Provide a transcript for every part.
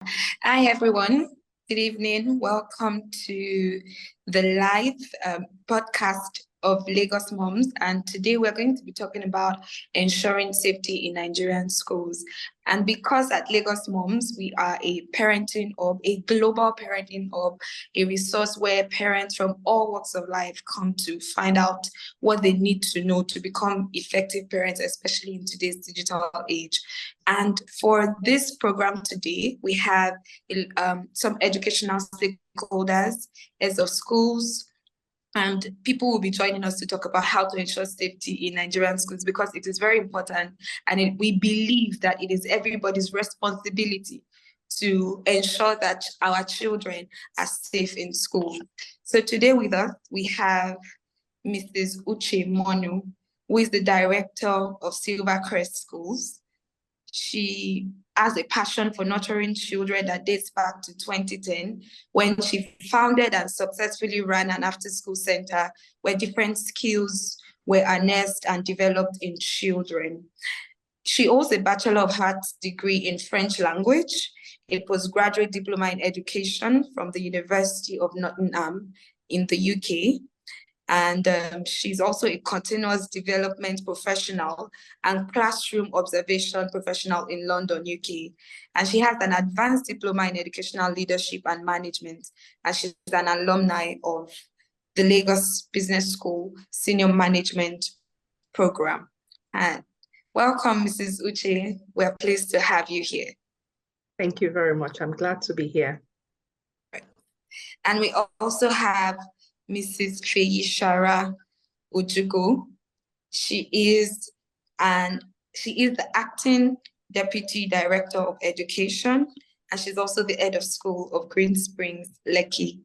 Hi, everyone. Good evening. Welcome to the live podcast of Lagos Moms. And today we're going to be talking about ensuring safety in Nigerian schools. And because at Lagos Moms, we are a parenting hub, a global parenting hub, a resource where parents from all walks of life come to find out what they need to know to become effective parents, especially in today's digital age. And for this program today, we have some educational stakeholders, heads of schools, and people will be joining us to talk about how to ensure safety in Nigerian schools because it is very important. And we believe that it is everybody's responsibility to ensure that our children are safe in school. So today with us, we have Mrs. Uche Monu, who is the director of Silvercrest Schools. She has a passion for nurturing children that dates back to 2010 when she founded and successfully ran an after-school center where different skills were harnessed and developed in children. She holds a Bachelor of Arts degree in French language, a postgraduate diploma in education from the University of Nottingham in the UK, and she's also a continuous development professional and classroom observation professional in London, UK. And she has an advanced diploma in educational leadership and management. And she's an alumni of the Lagos Business School Senior Management Program. And welcome, Mrs. Uche. We're pleased to have you here. Thank you very much. I'm glad to be here. And we also have Mrs. Feyishara Ojugo. She is the acting deputy director of education, and she's also the head of school of Green Springs, Lekki.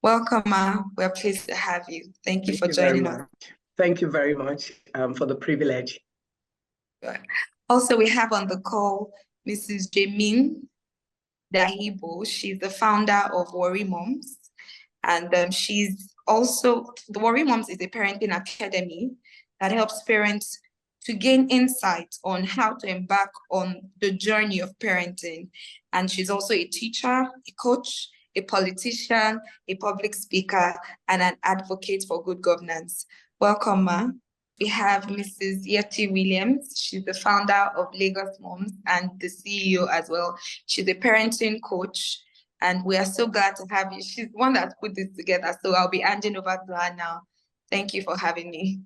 Welcome, Ma. We're pleased to have you. Thank you for joining us. Thank you very much for the privilege. Also, we have on the call Mrs. Jamin Dahibo. She's the founder of Worry Moms. And she's also, the Worry Moms is a parenting academy that helps parents to gain insight on how to embark on the journey of parenting. And she's also a teacher, a coach, a politician, a public speaker, and an advocate for good governance. Welcome, Ma. We have Mrs. Yeti Williams. She's the founder of Lagos Moms and the CEO as well. She's a parenting coach. And we are so glad to have you. She's the one that put this together. So I'll be handing over to her now. Thank you for having me.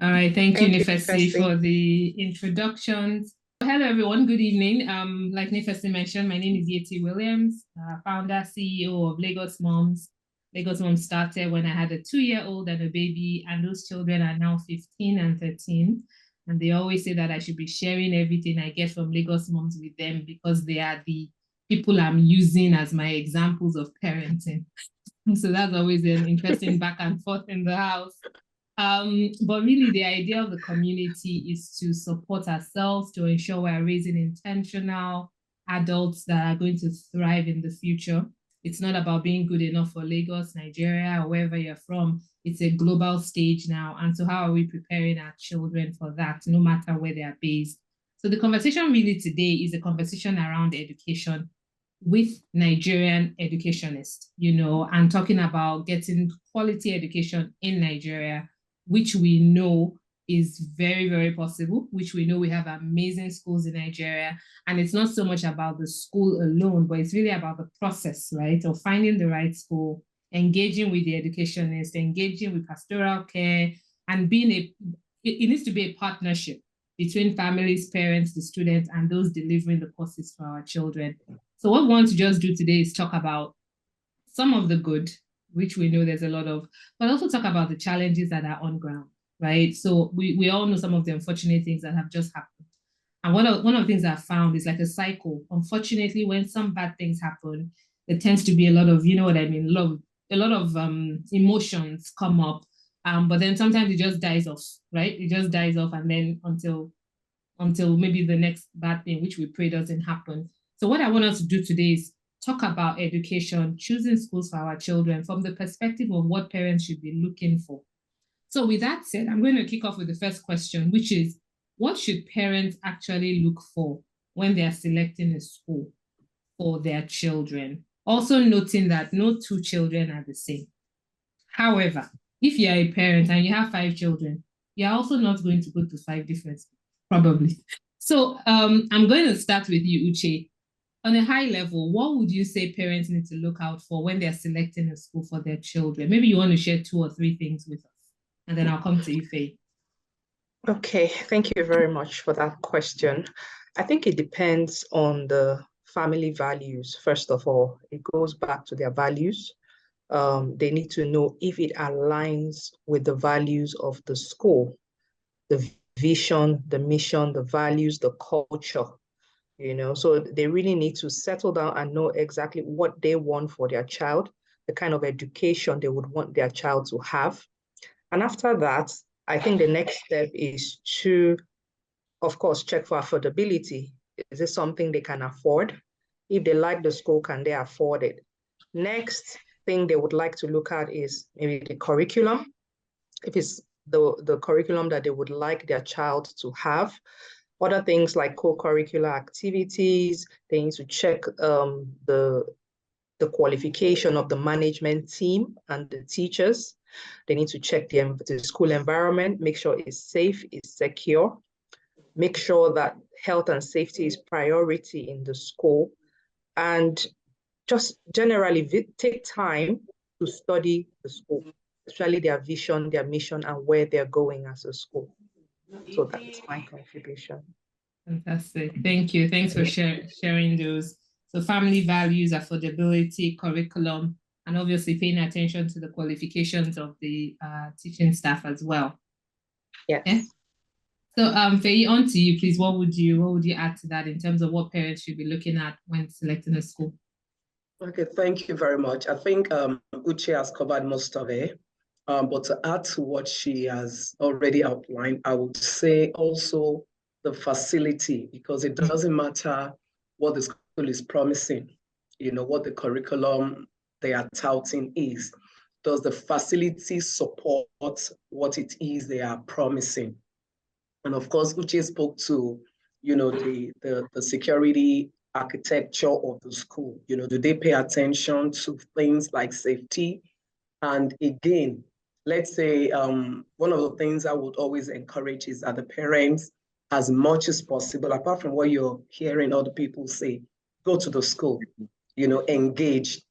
All right. Thank you, Nifesi, for the introductions. Hello, everyone. Good evening. Like Nifesi mentioned, my name is Yeti Williams, founder, CEO of Lagos Moms. Lagos Moms started when I had a 2-year-old and a baby, and those children are now 15 and 13. And they always say that I should be sharing everything I get from Lagos Moms with them because they are the people I'm using as my examples of parenting. So that's always an interesting back and forth in the house. But really the idea of the community is to support ourselves, to ensure we're raising intentional adults that are going to thrive in the future. It's not about being good enough for Lagos, Nigeria, or wherever you're from. It's a global stage now. And so how are we preparing our children for that, no matter where they are based? So the conversation really today is a conversation around education with Nigerian educationists, and talking about getting quality education in Nigeria, which we know is very, very possible, which we know we have amazing schools in Nigeria. And it's not so much about the school alone, but it's really about the process, right, of finding the right school, engaging with the educationists, engaging with pastoral care, and it needs to be a partnership between families, parents, the students, and those delivering the courses for our children. So what we want to just do today is talk about some of the good, which we know there's a lot of, but also talk about the challenges that are on ground, right? So we all know some of the unfortunate things that have just happened. And one of the things I've found is like a cycle. Unfortunately, when some bad things happen, there tends to be a lot of, you know what I mean, a lot of emotions come up. But then sometimes it just dies off, right? It just dies off, and then until maybe the next bad thing, which we pray doesn't happen. So what I want us to do today is talk about education, choosing schools for our children from the perspective of what parents should be looking for. So with that said, I'm going to kick off with the first question, which is, what should parents actually look for when they are selecting a school? for their children. Also noting that no two children are the same. However, if you're a parent and you have 5 children, you're also not going to go to 5 different schools, probably. So I'm going to start with you, Uche. On a high level, what would you say parents need to look out for when they're selecting a school for their children? Maybe you want to share 2 or 3 things with us, and then I'll come to you, Faye. Okay, thank you very much for that question. I think it depends on the family values. First of all, it goes back to their values. They need to know if it aligns with the values of the school, the vision, the mission, the values, the culture, So they really need to settle down and know exactly what they want for their child, the kind of education they would want their child to have. And after that, I think the next step is to, of course, check for affordability. Is this something they can afford? If they like the school, can they afford it? Next thing they would like to look at is maybe the curriculum. If it's the curriculum that they would like their child to have. Other things like co-curricular activities, they need to check the qualification of the management team and the teachers. They need to check the school environment, make sure it's safe, it's secure, make sure that health and safety is priority in the school, and just generally take time to study the school, especially their vision, their mission, and where they're going as a school. So that's my contribution. Fantastic. Thank you. Thanks for sharing those. So family values, affordability, curriculum, and obviously paying attention to the qualifications of the teaching staff as well. Yes. Yeah? So Faye, on to you, please. What would you add to that in terms of what parents should be looking at when selecting a school? Okay, thank you very much. I think Uche has covered most of it. But to add to what she has already outlined, I would say also the facility, because it doesn't matter what the school is promising, what the curriculum they are touting is. Does the facility support what it is they are promising? And of course, Uche spoke to, the security architecture of the school. Do they pay attention to things like safety? And again, let's say one of the things I would always encourage is that the parents, as much as possible, apart from what you're hearing other people say, go to the school, engage.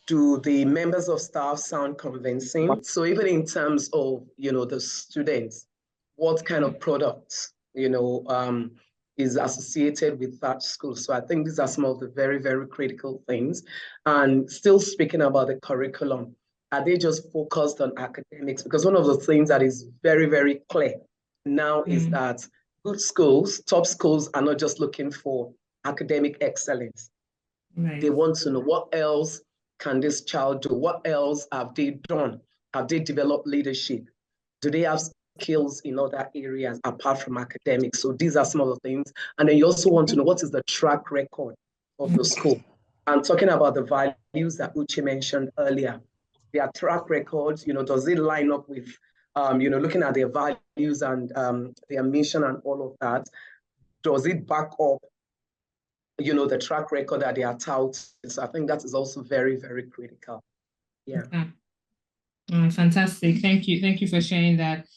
Do the members of staff sound convincing? So even in terms of, the students, what kind of products, is associated with that school? So I think these are some of the very, very critical things. And still speaking about the curriculum, are they just focused on academics? Because one of the things that is very, very clear now is that good schools, top schools, are not just looking for academic excellence. Right. They want to know what else can this child do? What else have they done? Have they developed leadership? Do they have skills in other areas apart from academics? So these are some of the things. And then you also want to know what is the track record of the school. And talking about the values that Uche mentioned earlier, their track records, does it line up with, looking at their values and their mission and all of that? Does it back up, the track record that they are touting? So I think that is also very, very critical. Yeah. Okay. Fantastic. Thank you. Thank you for sharing that.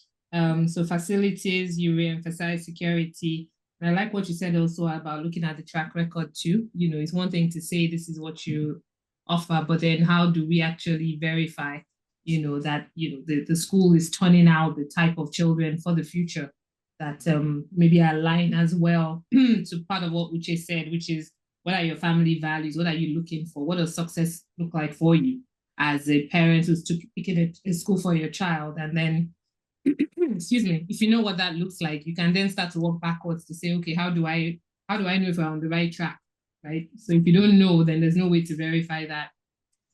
So facilities, you re-emphasize security. And I like what you said also about looking at the track record too. It's one thing to say this is what you offer, but then how do we actually verify, that, the school is turning out the type of children for the future that maybe align as well to part of what Uche said, which is, what are your family values? What are you looking for? What does success look like for you as a parent who's picking a school for your child? And then, excuse me, if you know what that looks like, you can then start to work backwards to say, okay, how do I know if I'm on the right track, right? So if you don't know, then there's no way to verify that.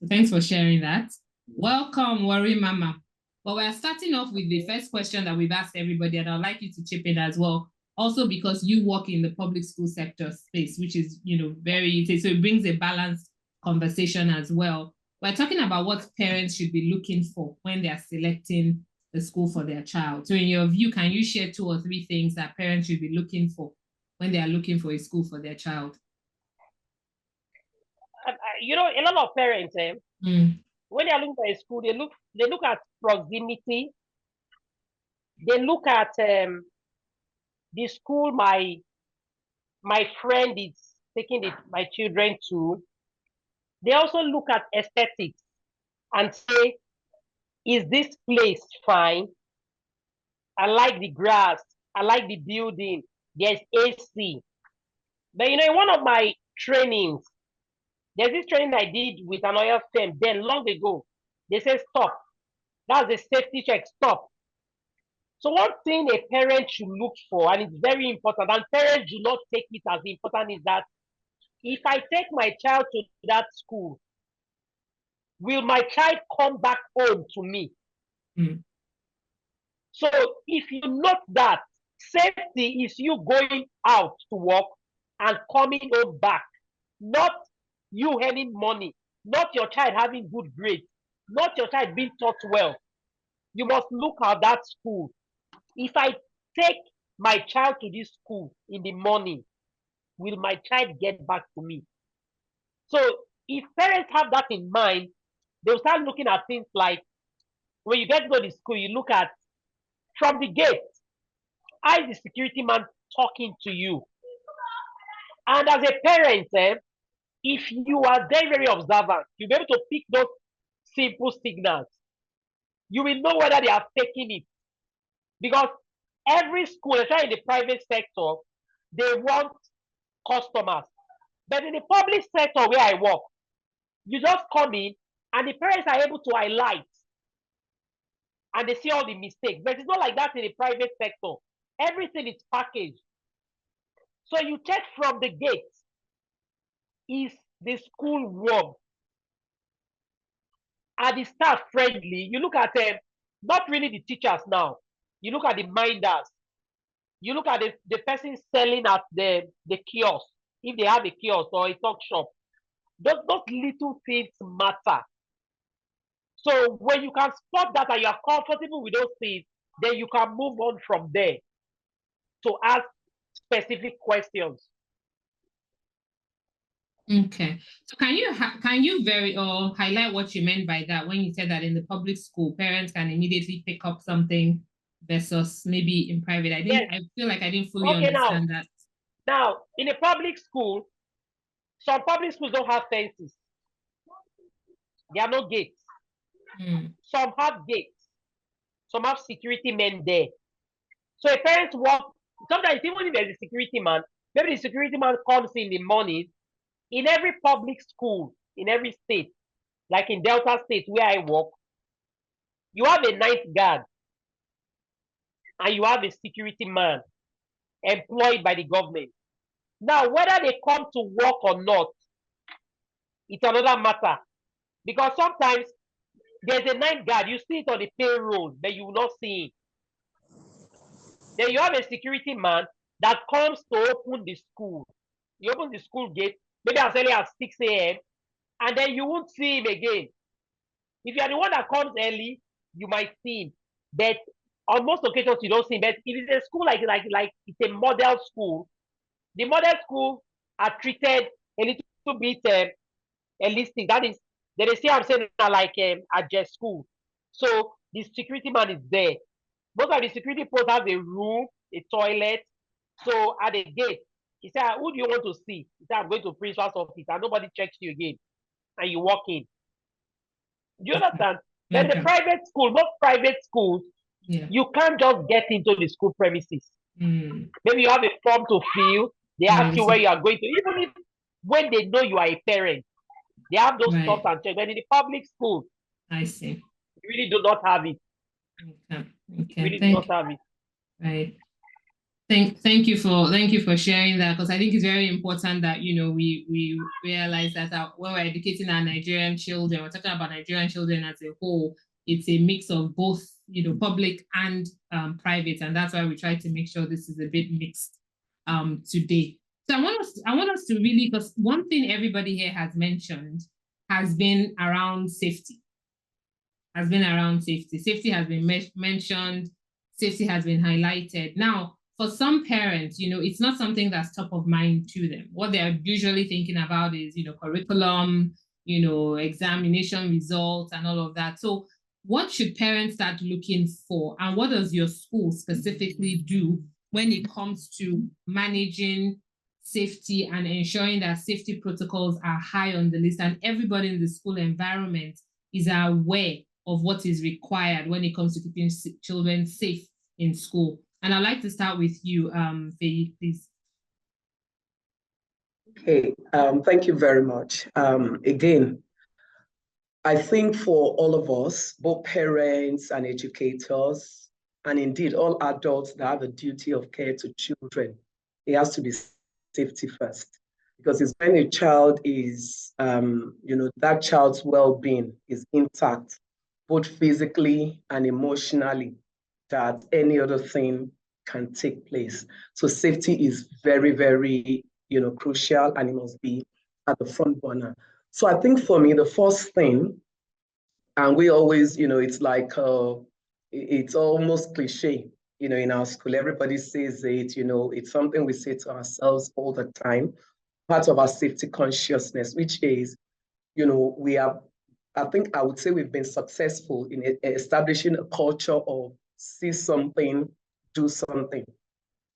So thanks for sharing that. Welcome, Worry Mama. Well, we're starting off with the first question that we've asked everybody, and I'd like you to chip in as well. Also, because you work in the public school sector space, which is, so it brings a balanced conversation as well. We're talking about what parents should be looking for when they're selecting the school for their child. So in your view, can you share 2 or 3 things that parents should be looking for when they are looking for a school for their child? you know, a lot of parents, when they are looking for a school, they look at proximity. They look at the school my friend is taking my children to. They also look at aesthetics and say, is this place fine? I like the grass. I like the building. There's AC. But you know, in one of my trainings, there's this training I did with an oil firm then long ago. They said, stop. That's the safety check. Stop. So one thing a parent should look for, and it's very important, and parents do not take it as important, is that if I take my child to that school, will my child come back home to me? So if you note that, safety is you going out to work and coming home back, not you earning money, not your child having good grades, not your child being taught well. You must look at that school. If I take my child to this school in the morning, will my child get back to me? So if parents have that in mind, they'll start looking at things like, when you get to the school, you look at from the gate, how is the security man talking to you? And as a parent, if you are very, very observant, you'll be able to pick those simple signals. You will know whether they are faking it. Because every school, especially in the private sector, they want customers. But in the public sector where I work, you just come in and the parents are able to highlight and they see all the mistakes. But it's not like that in the private sector. Everything is packaged. So you check from the gate, is the school warm? Are the staff friendly? You look at them, not really the teachers now. You look at the minders. You look at the person selling at the kiosk, if they have a kiosk or a talk shop. Those little things matter. So when you can spot that and you are comfortable with those things, then you can move on from there to ask specific questions. Okay, so can you highlight what you meant by that when you said that in the public school parents can immediately pick up something versus maybe in private? I feel like I didn't fully understand that. Now, in a public school, some public schools don't have fences. There are no gates. Some have gates. Some have security men there. So a parent walk, sometimes even if there's a security man, maybe the security man comes in the morning. In every public school, in every state, like in Delta State where I work, you have a night guard and you have a security man employed by the government. Now, whether they come to work or not, it's another matter. Because sometimes there's a night guard, you see it on the payroll, but you will not see it. Then you have a security man that comes to open the school. You open the school gate, maybe as early as 6 a.m., and then you won't see him again. If you are the one that comes early, you might see him. But on most occasions, you don't see him. But if it's a school like it's a model school, the model school are treated a little bit holistic. That is, they see I'm saying like at just school. So the security man is there. Most of the security posts have a room, a toilet. So at the gate, he said, who do you want to see? He said, I'm going to principal's office, and nobody checks you again. And you walk in. Do you understand? Then the private school, most private schools, you can't just get into the school premises. Maybe you have a form to fill. They ask you where you are going to. Even if when they know you are a parent, they have those stops and checks. But in the public school, I see. You really do not have it. Okay. You really do not have it. Right. Thank you for sharing that, because I think it's very important that we realize that when we're educating our Nigerian children, we're talking about Nigerian children as a whole. It's a mix of both, public and private, and that's why we try to make sure this is a bit mixed today. So I want us to really, because one thing everybody here has mentioned has been around safety. Safety has been mentioned. Safety has been highlighted. Now, for some parents, it's not something that's top of mind to them. What they're usually thinking about is, curriculum, examination results and all of that. So what should parents start looking for? And what does your school specifically do when it comes to managing safety and ensuring that safety protocols are high on the list and everybody in the school environment is aware of what is required when it comes to keeping children safe in school? And I'd like to start with you, Faye, please. Okay, thank you very much. Again, I think for all of us, both parents and educators, and indeed all adults that have a duty of care to children, it has to be safety first. Because it's when a child is, that child's well-being is intact, both physically and emotionally, that any other thing can take place. So safety is very, very, crucial, and it must be at the front burner. So I think for me, the first thing, and we always, it's like, it's almost cliche, in our school, everybody says it, it's something we say to ourselves all the time, part of our safety consciousness, which is, we have, I think I would say we've been successful in establishing a culture of see something, do something.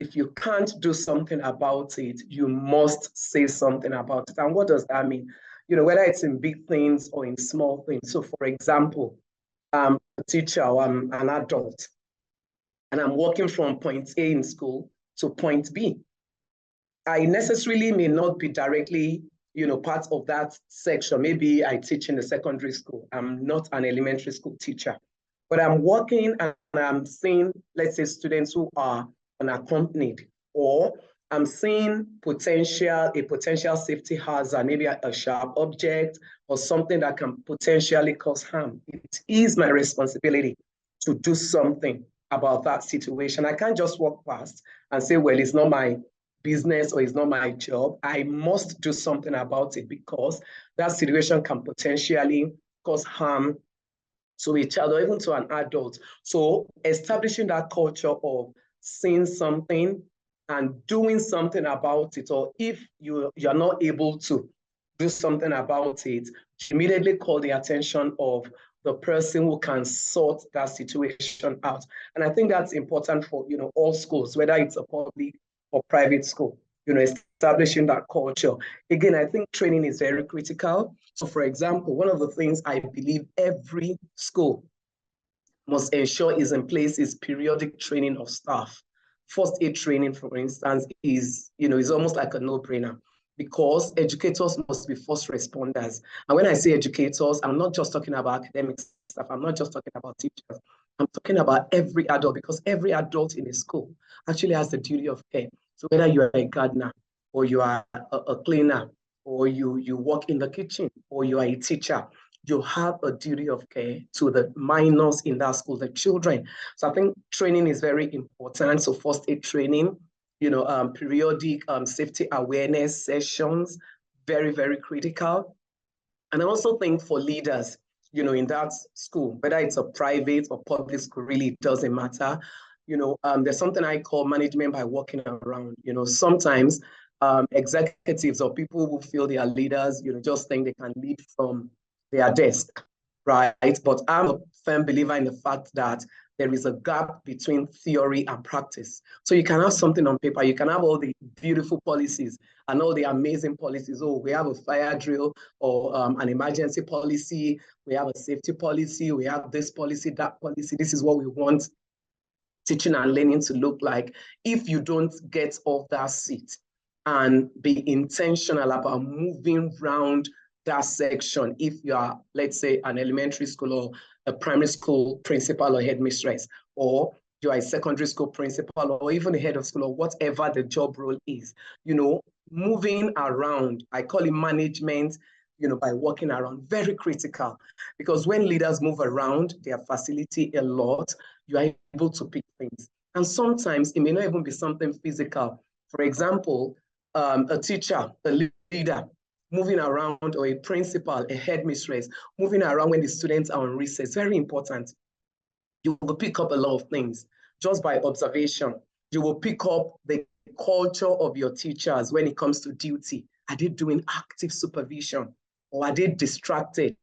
If you can't do something about it, you must say something about it. And what does that mean? Whether it's in big things or in small things. So for example, I'm a teacher, or I'm an adult, and I'm walking from point A in school to point B. I necessarily may not be directly, part of that section. Maybe I teach in the secondary school. I'm not an elementary school teacher, but I'm walking and I'm seeing, let's say, students who are unaccompanied, or I'm seeing a potential safety hazard, maybe a sharp object or something that can potentially cause harm. It is my responsibility to do something about that situation. I can't just walk past and say, well, it's not my business or it's not my job. I must do something about it, because that situation can potentially cause harm to a child or even to an adult. So establishing that culture of seeing something and doing something about it, or if you're not able to do something about it, immediately call the attention of the person who can sort that situation out. And I think that's important for all schools, whether it's a public or private school, establishing that culture. Again, I think training is very critical. So for example, one of the things I believe every school must ensure is in place is periodic training of staff. First aid training, for instance, is almost like a no-brainer, because educators must be first responders. And when I say educators, I'm not just talking about academic staff. I'm not just talking about teachers. I'm talking about every adult, because every adult in a school actually has the duty of care. So whether you are a gardener, or you are a cleaner, or you work in the kitchen, or you are a teacher, you have a duty of care to the minors in that school, the children. So I think training is very important. So first aid training, periodic safety awareness sessions, very, very critical. And I also think for leaders, in that school, whether it's a private or public school, really doesn't matter. There's something I call management by walking around. Sometimes executives or people who feel they are leaders, just think they can lead from their desk, right? But I'm a firm believer in the fact that there is a gap between theory and practice. So you can have something on paper, you can have all the beautiful policies and all the amazing policies. Oh, we have a fire drill, or an emergency policy, we have a safety policy, we have this policy, that policy, this is what we want teaching and learning to look like. If you don't get off that seat and be intentional about moving around that section, if you are, let's say, an elementary school or a primary school principal or headmistress, or you are a secondary school principal, or even a head of school, or whatever the job role is, moving around, I call it management, by walking around, very critical. Because when leaders move around, they facilitate a lot, you are able to pick things. And sometimes it may not even be something physical. For example, a teacher, a leader, moving around, or a principal, a headmistress, moving around when the students are on recess, very important. You will pick up a lot of things just by observation. You will pick up the culture of your teachers when it comes to duty. Are they doing active supervision, or are they distracted?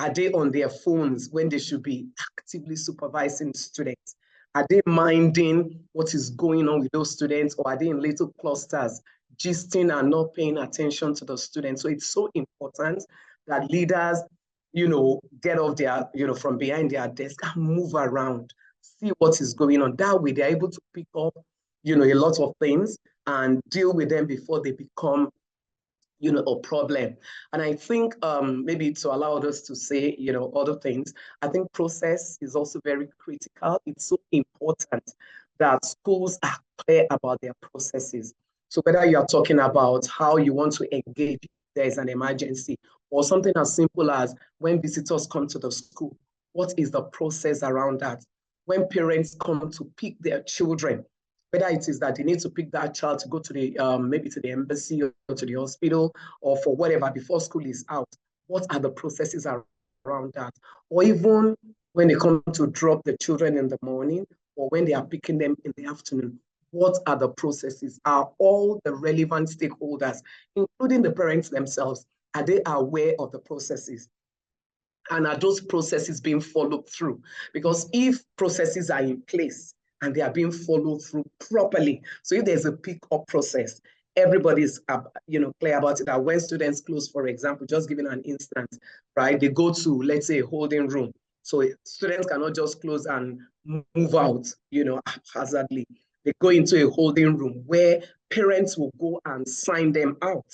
Are they on their phones when they should be actively supervising students? Are they minding what is going on with those students, or are they in little clusters, gisting and not paying attention to the students? So it's so important that leaders, get off their, from behind their desk and move around, see what is going on. That way they're able to pick up, a lot of things and deal with them before they become a problem. And I think maybe to allow us to say, other things, I think process is also very critical. It's so important that schools are clear about their processes. So whether you are talking about how you want to engage if there is an emergency, or something as simple as when visitors come to the school, what is the process around that? When parents come to pick their children, whether it is that they need to pick that child to go to the maybe to the embassy or to the hospital or for whatever before school is out, what are the processes around that? Or even when they come to drop the children in the morning, or when they are picking them in the afternoon, what are the processes? Are all the relevant stakeholders, including the parents themselves, are they aware of the processes? And are those processes being followed through? Because if processes are in place and they are being followed through properly, so if there's a pick-up process, everybody's clear about it, that when students close, for example, just giving an instance, right? They go to, let's say, a holding room. So students cannot just close and move out, haphazardly. They go into a holding room where parents will go and sign them out.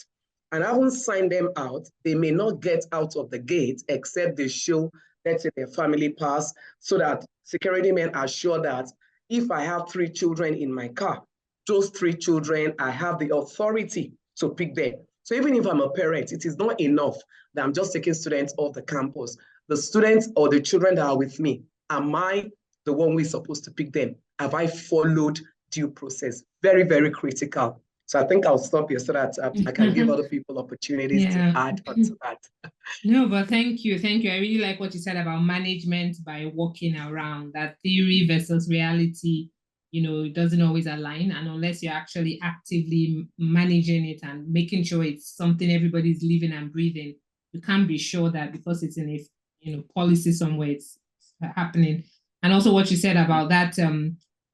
And having signed them out, they may not get out of the gate except they show, let's say, their family pass, so that security men are sure that if I have 3 children in my car, those 3 children, I have the authority to pick them. So even if I'm a parent, it is not enough that I'm just taking students off the campus. The students or the children that are with me, am I the one who is supposed to pick them? Have I followed due process? Very, very critical. So I think I'll stop here so that I can give other people opportunities to add on to that. No, but thank you. Thank you. I really like what you said about management by walking around, that theory versus reality, it doesn't always align. And unless you're actually actively managing it and making sure it's something everybody's living and breathing, you can't be sure that because it's in a policy somewhere, it's happening. And also what you said about that,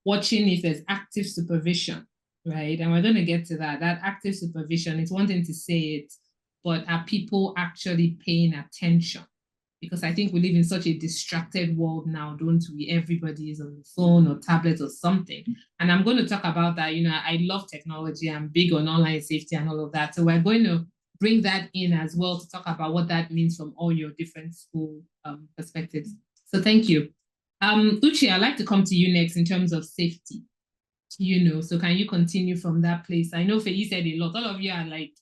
watching if there's active supervision. Right. And we're going to get to that. That active supervision, it's one thing to say it, but are people actually paying attention? Because I think we live in such a distracted world now, don't we? Everybody is on the phone or tablet or something. And I'm going to talk about that. I love technology. I'm big on online safety and all of that. So we're going to bring that in as well to talk about what that means from all your different school perspectives. So thank you. Uche, I'd like to come to you next in terms of safety. So can you continue from that place? I know Feyi said a lot. All of you are like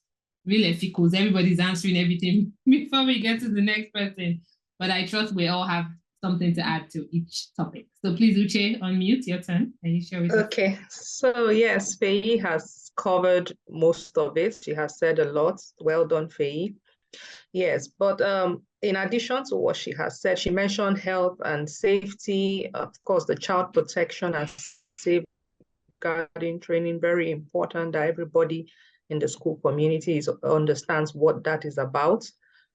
real efficos. Everybody's answering everything before we get to the next person. But I trust we all have something to add to each topic. So please, Uche, unmute, your turn. Can you share with us? Okay, so yes, Feyi has covered most of it. She has said a lot. Well done, Feyi. Yes, but in addition to what she has said, she mentioned health and safety, of course, the child protection and safeguarding training, very important that everybody in the school community understands what that is about,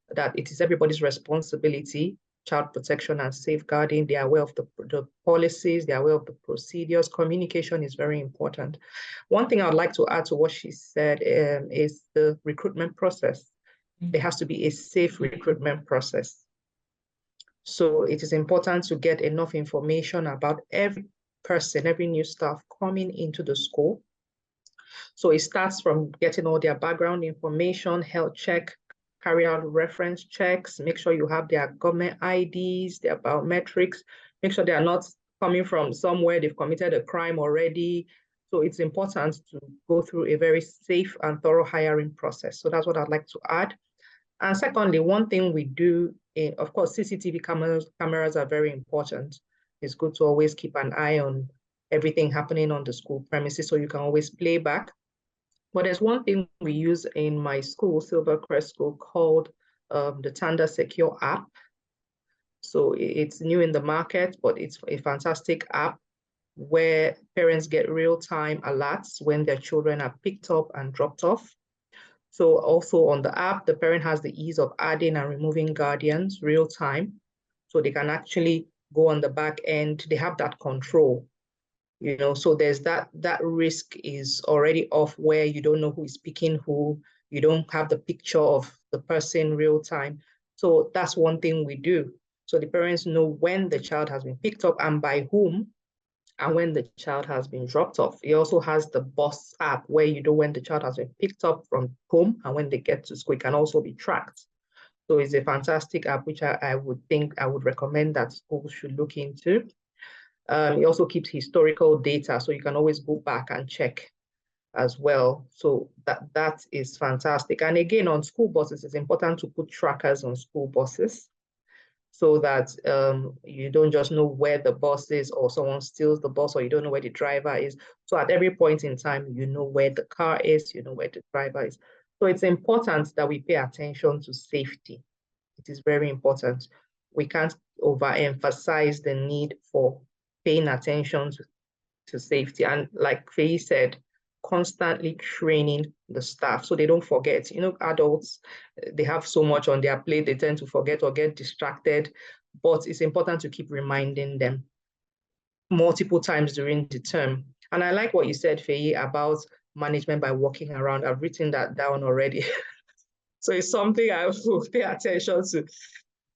that it is everybody's responsibility, child protection and safeguarding. They are aware of the policies, they are aware of the procedures. Communication is very important. One thing I would like to add to what she said is the recruitment process. There has to be a safe recruitment process. So it is important to get enough information about every person, every new staff coming into the school. So it starts from getting all their background information, health check, carry out reference checks, make sure you have their government IDs, their biometrics, make sure they are not coming from somewhere they've committed a crime already. So it's important to go through a very safe and thorough hiring process. So that's what I'd like to add. And secondly, one thing we do, of course, CCTV cameras are very important. It's good to always keep an eye on everything happening on the school premises so you can always play back. But there's one thing we use in my school, Silvercrest School, called the Tanda Secure app. So it's new in the market, but it's a fantastic app. where parents get real-time alerts when their children are picked up and dropped off. So also on the app, the parent has the ease of adding and removing guardians real time. So they can actually go on the back end. They have that control, so there's that risk is already off where you don't know who is picking who. You don't have the picture of the person real time. So that's one thing we do. So the parents know when the child has been picked up and by whom, and when the child has been dropped off. It also has the bus app where you know when the child has been picked up from home and when they get to school, it can also be tracked. So it's a fantastic app, which I would recommend that schools should look into. It also keeps historical data, so you can always go back and check as well. So that is fantastic. And again, on school buses, it's important to put trackers on school buses so that you don't just know where the bus is, or someone steals the bus, or you don't know where the driver is. So at every point in time, you know where the car is, you know where the driver is. So it's important that we pay attention to safety. It is very important. We can't overemphasize the need for paying attention to safety. And like Faye said, constantly training the staff so they don't forget. Adults, they have so much on their plate, they tend to forget or get distracted, but it's important to keep reminding them multiple times during the term. And I like what you said, Faye, about management by walking around. I've written that down already. So it's something I will pay attention to.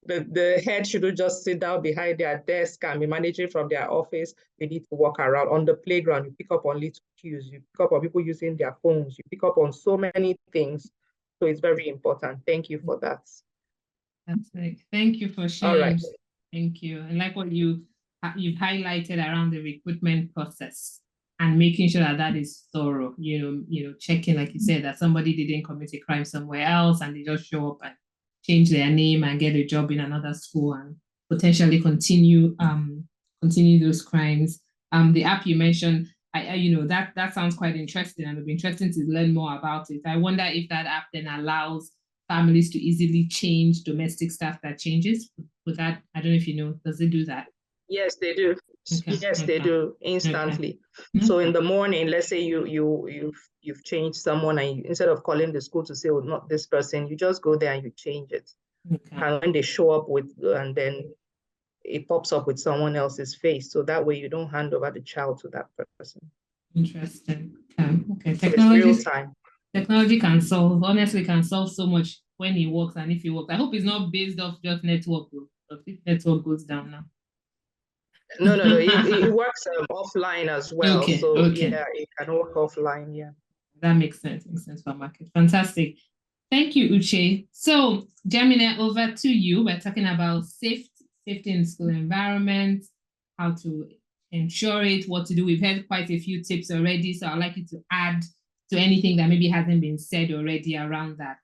The head shouldn't just sit down behind their desk and be managing from their office. They need to walk around. On the playground, you pick up on little cues, you pick up on people using their phones, you pick up on so many things. So it's very important. Thank you for that. That's right. Thank you for sharing. All right. Thank you. And like what you've highlighted around the recruitment process and making sure that is thorough, checking, like you said, that somebody didn't commit a crime somewhere else and they just show up and change their name and get a job in another school and potentially continue those crimes. The app you mentioned, that sounds quite interesting, and it'll be interesting to learn more about it. I wonder if that app then allows families to easily change domestic staff that changes. With that, I don't know if you know, does it do that? Yes, they do. Okay. Yes, they do instantly. Okay. So in the morning, let's say you've changed someone, and instead of calling the school to say, "Oh, not this person," you just go there and you change it. Okay. And when they show up and then it pops up with someone else's face, so that way you don't hand over the child to that person. Interesting. Okay. So technology, real time. Technology can solve so much when it works and if it works. I hope it's not based off just network. If network goes down now. No. It works offline as well. Okay. So okay. Yeah, it can work offline. Yeah. That makes sense. Makes sense for market. Fantastic. Thank you, Uche. So, Jamina, over to you. We're talking about safety in school environment, how to ensure it, what to do. We've heard quite a few tips already, so I'd like you to add to anything that maybe hasn't been said already around that.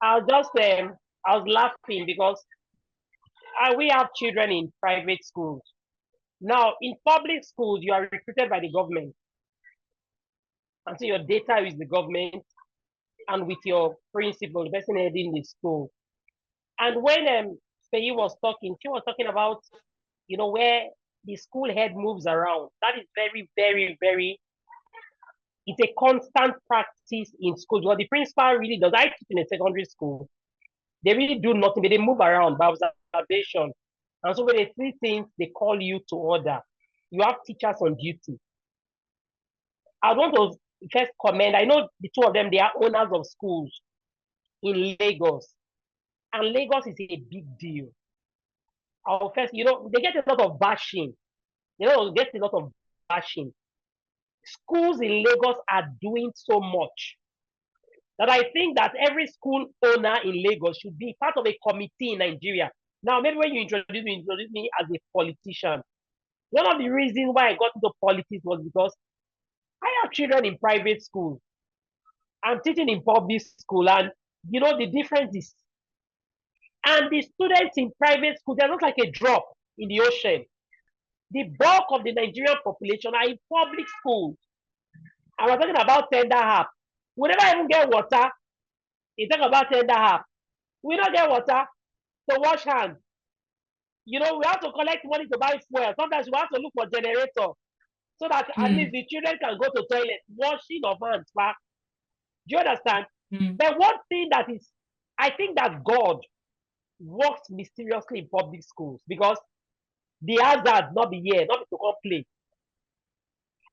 I was laughing because we have children in private schools. Now, in public schools, you are recruited by the government. And so your data is the government and with your principal, the person heading the school. And when Faye was talking, she was talking about, where the school head moves around. That is very, very, very, it's a constant practice in schools. What the principal really does, I teach in a secondary school, they really do nothing, but they move around by observation. And so when they see things, they call you to order. You have teachers on duty. I want to first commend, I know the two of them, they are owners of schools in Lagos. And Lagos is a big deal. They get a lot of bashing. Schools in Lagos are doing so much that I think that every school owner in Lagos should be part of a committee in Nigeria. Now, maybe when you introduce me as a politician. One of the reasons why I got into politics was because I have children in private school. I'm teaching in public school, and the difference is, and the students in private school, they're not like a drop in the ocean. The bulk of the Nigerian population are in public schools. And we're talking about tender half. We never even get water. You talk about tender half. We don't get water to wash hands. We have to collect money to buy fuel. Sometimes we have to look for generator. so that at least the children can go to toilet, washing of hands. Do you understand? But one thing that is, I think that God works mysteriously in public schools because the hazard not be here, not be to come play.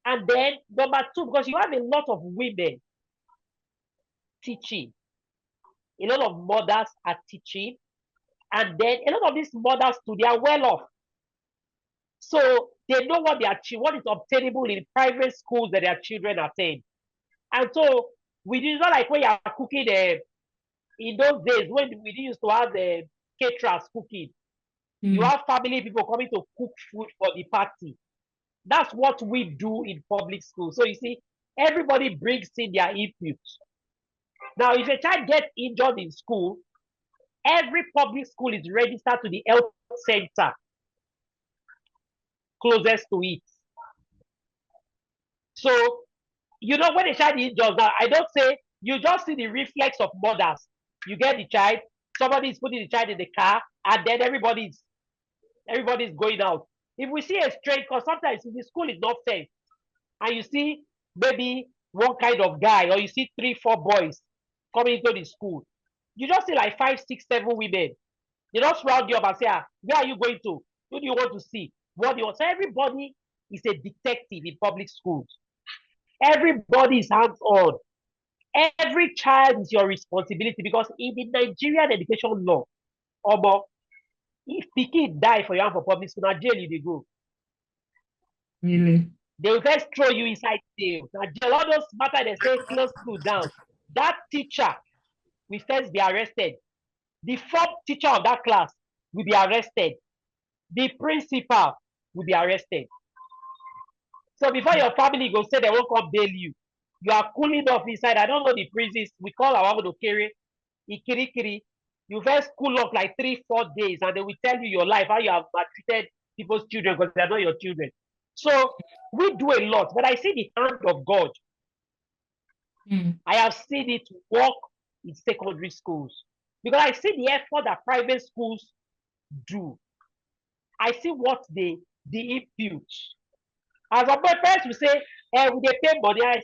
And then number two, because you have a lot of women teaching, a lot of mothers are teaching, and then a lot of these mothers too, they are well off. So they know what what is obtainable in private schools that their children attend. And so it's not like when you are cooking in those days when we used to have the caterers cooking. You have family people coming to cook food for the party. That's what we do in public school. So you see, everybody brings in their input. Now, if a child gets injured in school, every public school is registered to the health center closest to it. So, you know, when a child is injured, now, I don't say, you just see the reflex of mothers. You get the child, somebody is putting the child in the car, and then everybody's going out. If we see a strain, because sometimes if the school is not safe, and you see maybe one kind of guy, or you see 3, 4 boys coming into the school, you just see like 5, 6, 7 women. They just round you up and say, where are you going to? Who do you want to see? What do you want? So everybody is a detective in public schools. Everybody is hands-on. Every child is your responsibility because in the Nigerian education law, if pikin die for you for public school, now jail you dey go. Really? They will first throw you inside jail. Now jail, all those matter they say close school down. That teacher will first be arrested. The fourth teacher of that class will be arrested. The principal will be arrested. So before your family go say they won't come bail you, you are cooling off inside. I don't know the prisons. We call our one to carry Ikirikiri. You first cool off like 3, 4 days, and they will tell you your life, how you have maltreated people's children because they are not your children. So we do a lot, but I see the hand of God. I have seen it work in secondary schools because I see the effort that private schools do. I see what they impute. As a boy, parents will say, we dey pay money. I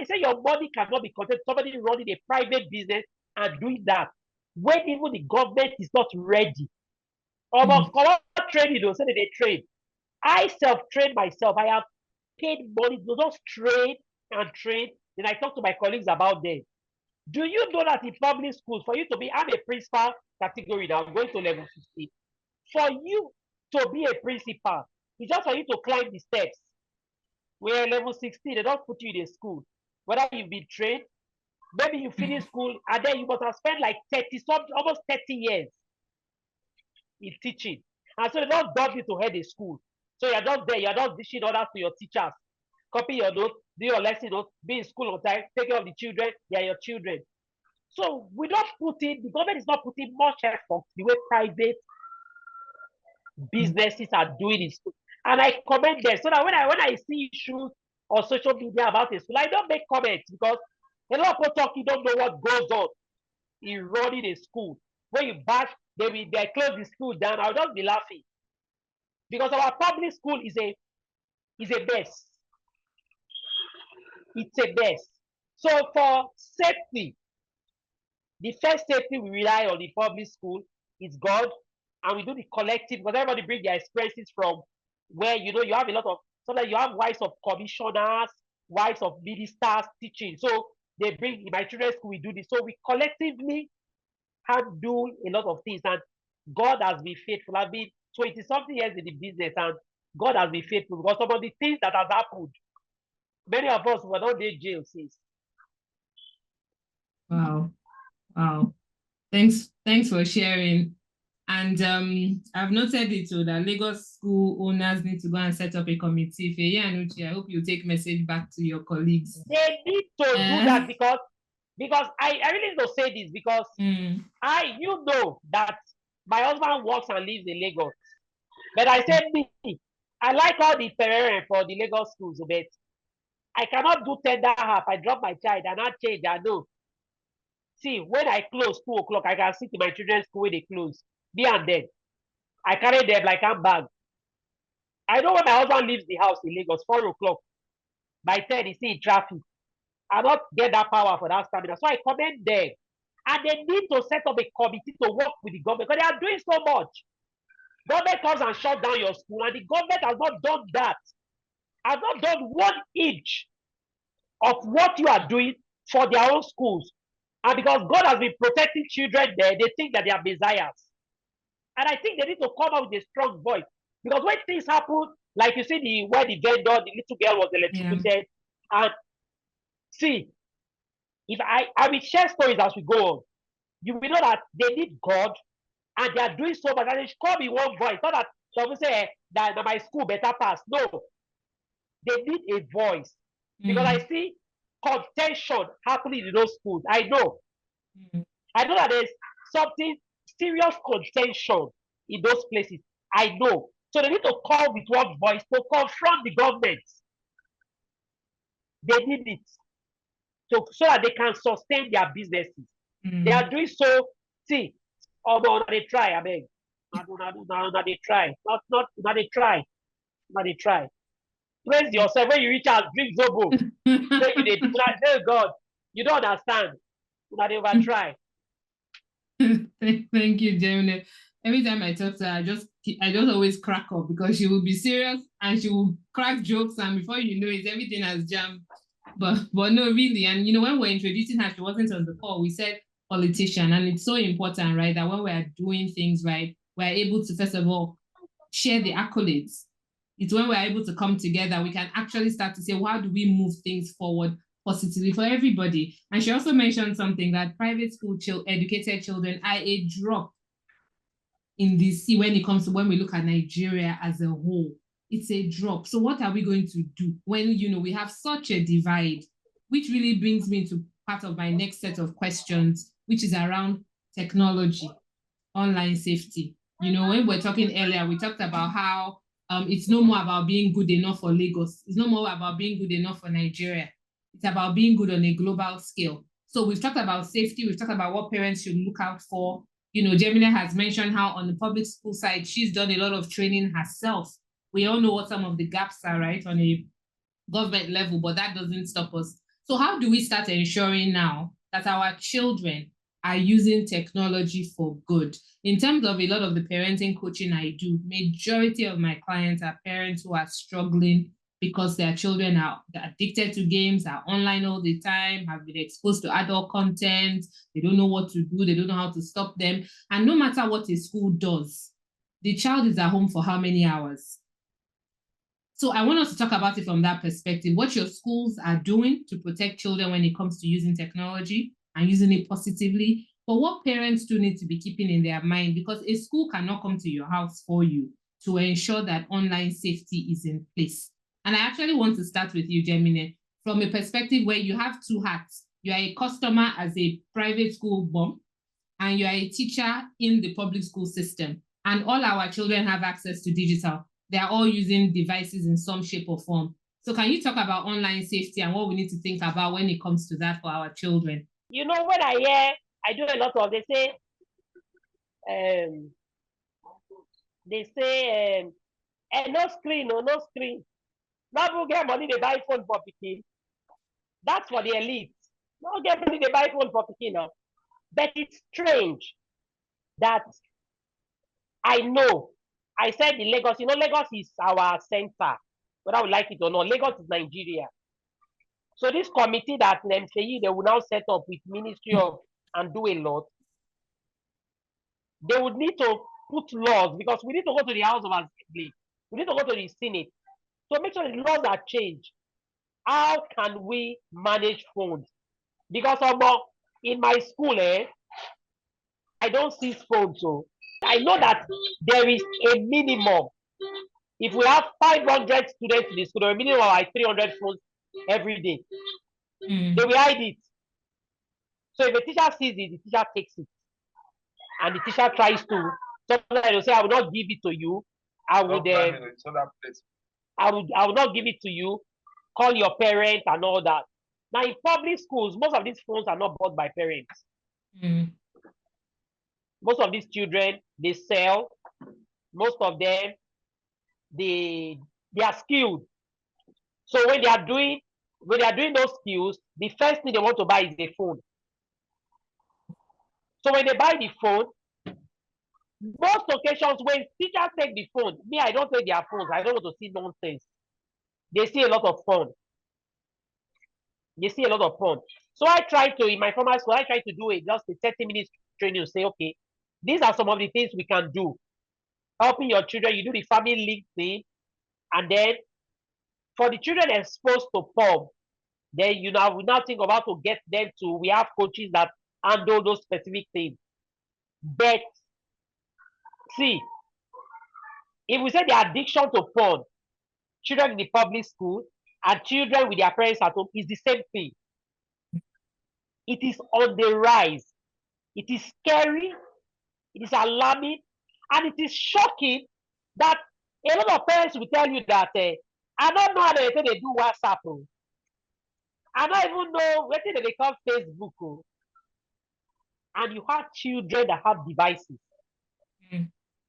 say your money cannot be content. Somebody running a private business and doing that when even the government is not ready. Almost training, they'll say that they train. I self-train myself. I have paid money to just train and train. Then I talk to my colleagues about them. Do you know that in public schools, for you to be, I'm a principal category now, I'm going to level 15. For you to be a principal, it's just for you to climb the steps. We're level 16, they don't put you in a school. Whether you've been trained, maybe you finish school, and then you must have spent like 30, almost 30 years in teaching. And so they don't dump you to head a school. So you're not there, you're not dishing orders to your teachers. Copy your notes, do your lesson notes, be in school on time, take care of the children, they are your children. So we don't put in, the government is not putting much effort the way private businesses are doing in school. And I comment them so that when I see issues on social media about a school, I don't make comments because a lot of people talk, you don't know what goes on in running a school. When you bash, they close the school down, I'll just be laughing. Because our public school is a mess. It's a mess. So for safety, the first safety we rely on in public school is God, and we do the collective because everybody bring their experiences from where you have a lot of, sometimes you have wives of commissioners, wives of ministers teaching. So they bring, in my children's school, we do this. So we collectively handle a lot of things, and God has been faithful. I've been 20-something years in the business, and God has been faithful because some of the things that has happened, many of us were not in jail since. Wow. Thanks for sharing. And I've noted it too that Lagos school owners need to go and set up a committee. Feye and Uche, I hope you take message back to your colleagues. They need to do that because I really need to say this because you know that my husband works and lives in Lagos. But I said I like all the parents for the Lagos schools, but I cannot do tender half. I drop my child and I change. I know. See, when I close 2 o'clock, I can sit in my children's school when they close. Be and then. I carry them like I'm bag. I know when my husband leaves the house in Lagos, 4 o'clock, by 10, he's still in traffic. I don't get that power for that stamina. So I commend them. And they need to set up a committee to work with the government because they are doing so much. Government comes and shut down your school, and the government has not done that. Has not done 1 inch of what you are doing for their own schools. And because God has been protecting children there, they think that they are messiahs. And I think they need to come out with a strong voice. Because when things happen, like you see where the vendor, the little girl was electrocuted, and see, if I will share stories as we go on, you will know that they need God and they are doing so much, and they should come in one voice. Not that some say that my school better pass. No, they need a voice. Because I see contention happening in those schools. I know that there's something serious contention in those places. I know. So they need to call with one voice to confront the government. They need it so that they can sustain their businesses. They are doing so. See, although they try, I beg. Now they try. Not they try. Now they try. Praise yourself when you reach out, drink Zobo. Say you did try. Say God, you don't understand. Now they over try. Thank you, Jeremy. Every time I talk to her, I just always crack up because she will be serious and she will crack jokes, and before you know it, everything has jammed. But no, really. And you know, when we're introducing her, she wasn't on the call. We said politician, and it's so important, right? That when we're doing things right, we're able to first of all share the accolades. It's when we're able to come together, we can actually start to say, well, how do we move things forward positively for everybody? And she also mentioned something that private school educated children are a drop in the sea when it comes to when we look at Nigeria as a whole. It's a drop. So what are we going to do when, you know, we have such a divide? Which really brings me to part of my next set of questions, which is around technology, online safety. You know, when we're talking earlier, we talked about how it's no more about being good enough for Lagos. It's no more about being good enough for Nigeria. It's about being good on a global scale. So we've talked about safety. We've talked about what parents should look out for. You know, Jemina has mentioned how on the public school side, she's done a lot of training herself. We all know what some of the gaps are, right, on a government level, but that doesn't stop us. So how do we start ensuring now that our children are using technology for good? In terms of a lot of the parenting coaching I do, majority of my clients are parents who are struggling because their children are addicted to games, are online all the time, have been exposed to adult content, they don't know what to do, they don't know how to stop them. And no matter what a school does, the child is at home for how many hours? So I want us to talk about it from that perspective, what your schools are doing to protect children when it comes to using technology and using it positively, but what parents do need to be keeping in their mind, because a school cannot come to your house for you to ensure that online safety is in place. And I actually want to start with you, Jemine, from a perspective where you have two hats. You are a customer as a private school mom, and you are a teacher in the public school system. And all our children have access to digital. They are all using devices in some shape or form. So can you talk about online safety and what we need to think about when it comes to that for our children? You know, when I do a lot of, they say, no screen, no screen. Now who get money, they buy phone for Peking. That's for the elite. No get money, they buy phone for Peking now. But it's strange that I know. I said in Lagos, you know, Lagos is our center, whether we like it or not. Lagos is Nigeria. So this committee that they will now set up with Ministry of and do a lot, they would need to put laws, because we need to go to the House of Assembly. We need to go to the Senate. So make sure the laws are changed. How can we manage phones? Because in my school, I don't see phones. So I know that there is a minimum. If we have 500 students in the school, there is a minimum of like 300 phones every day. They will hide it. So if a teacher sees it, the teacher takes it. And the teacher tries to, sometimes they'll say, I will not give it to you. I would not give it to you. Call your parent and all that. Now in public schools, most of these phones are not bought by parents. Most of these children, they sell. Most of them, they are skilled. So when they are doing those skills, the first thing they want to buy is a phone. So when they buy the phone, most occasions when teachers take the phone, me, I don't take their phones. I don't want to see nonsense. They see a lot of fun. They see a lot of fun. So I try to, in my former school, I try to do just a 30 minutes training to say, okay, these are some of the things we can do. Helping your children, you do the family link thing, and then for the children exposed to porn, then we now think about to get them to, we have coaches that handle those specific things. But see, if we say the addiction to porn, children in the public school and children with their parents at home is the same thing. It is on the rise. It is scary, it is alarming, and it is shocking that a lot of parents will tell you that I don't know how they do WhatsApp. I don't even know what they call Facebook. And you have children that have devices.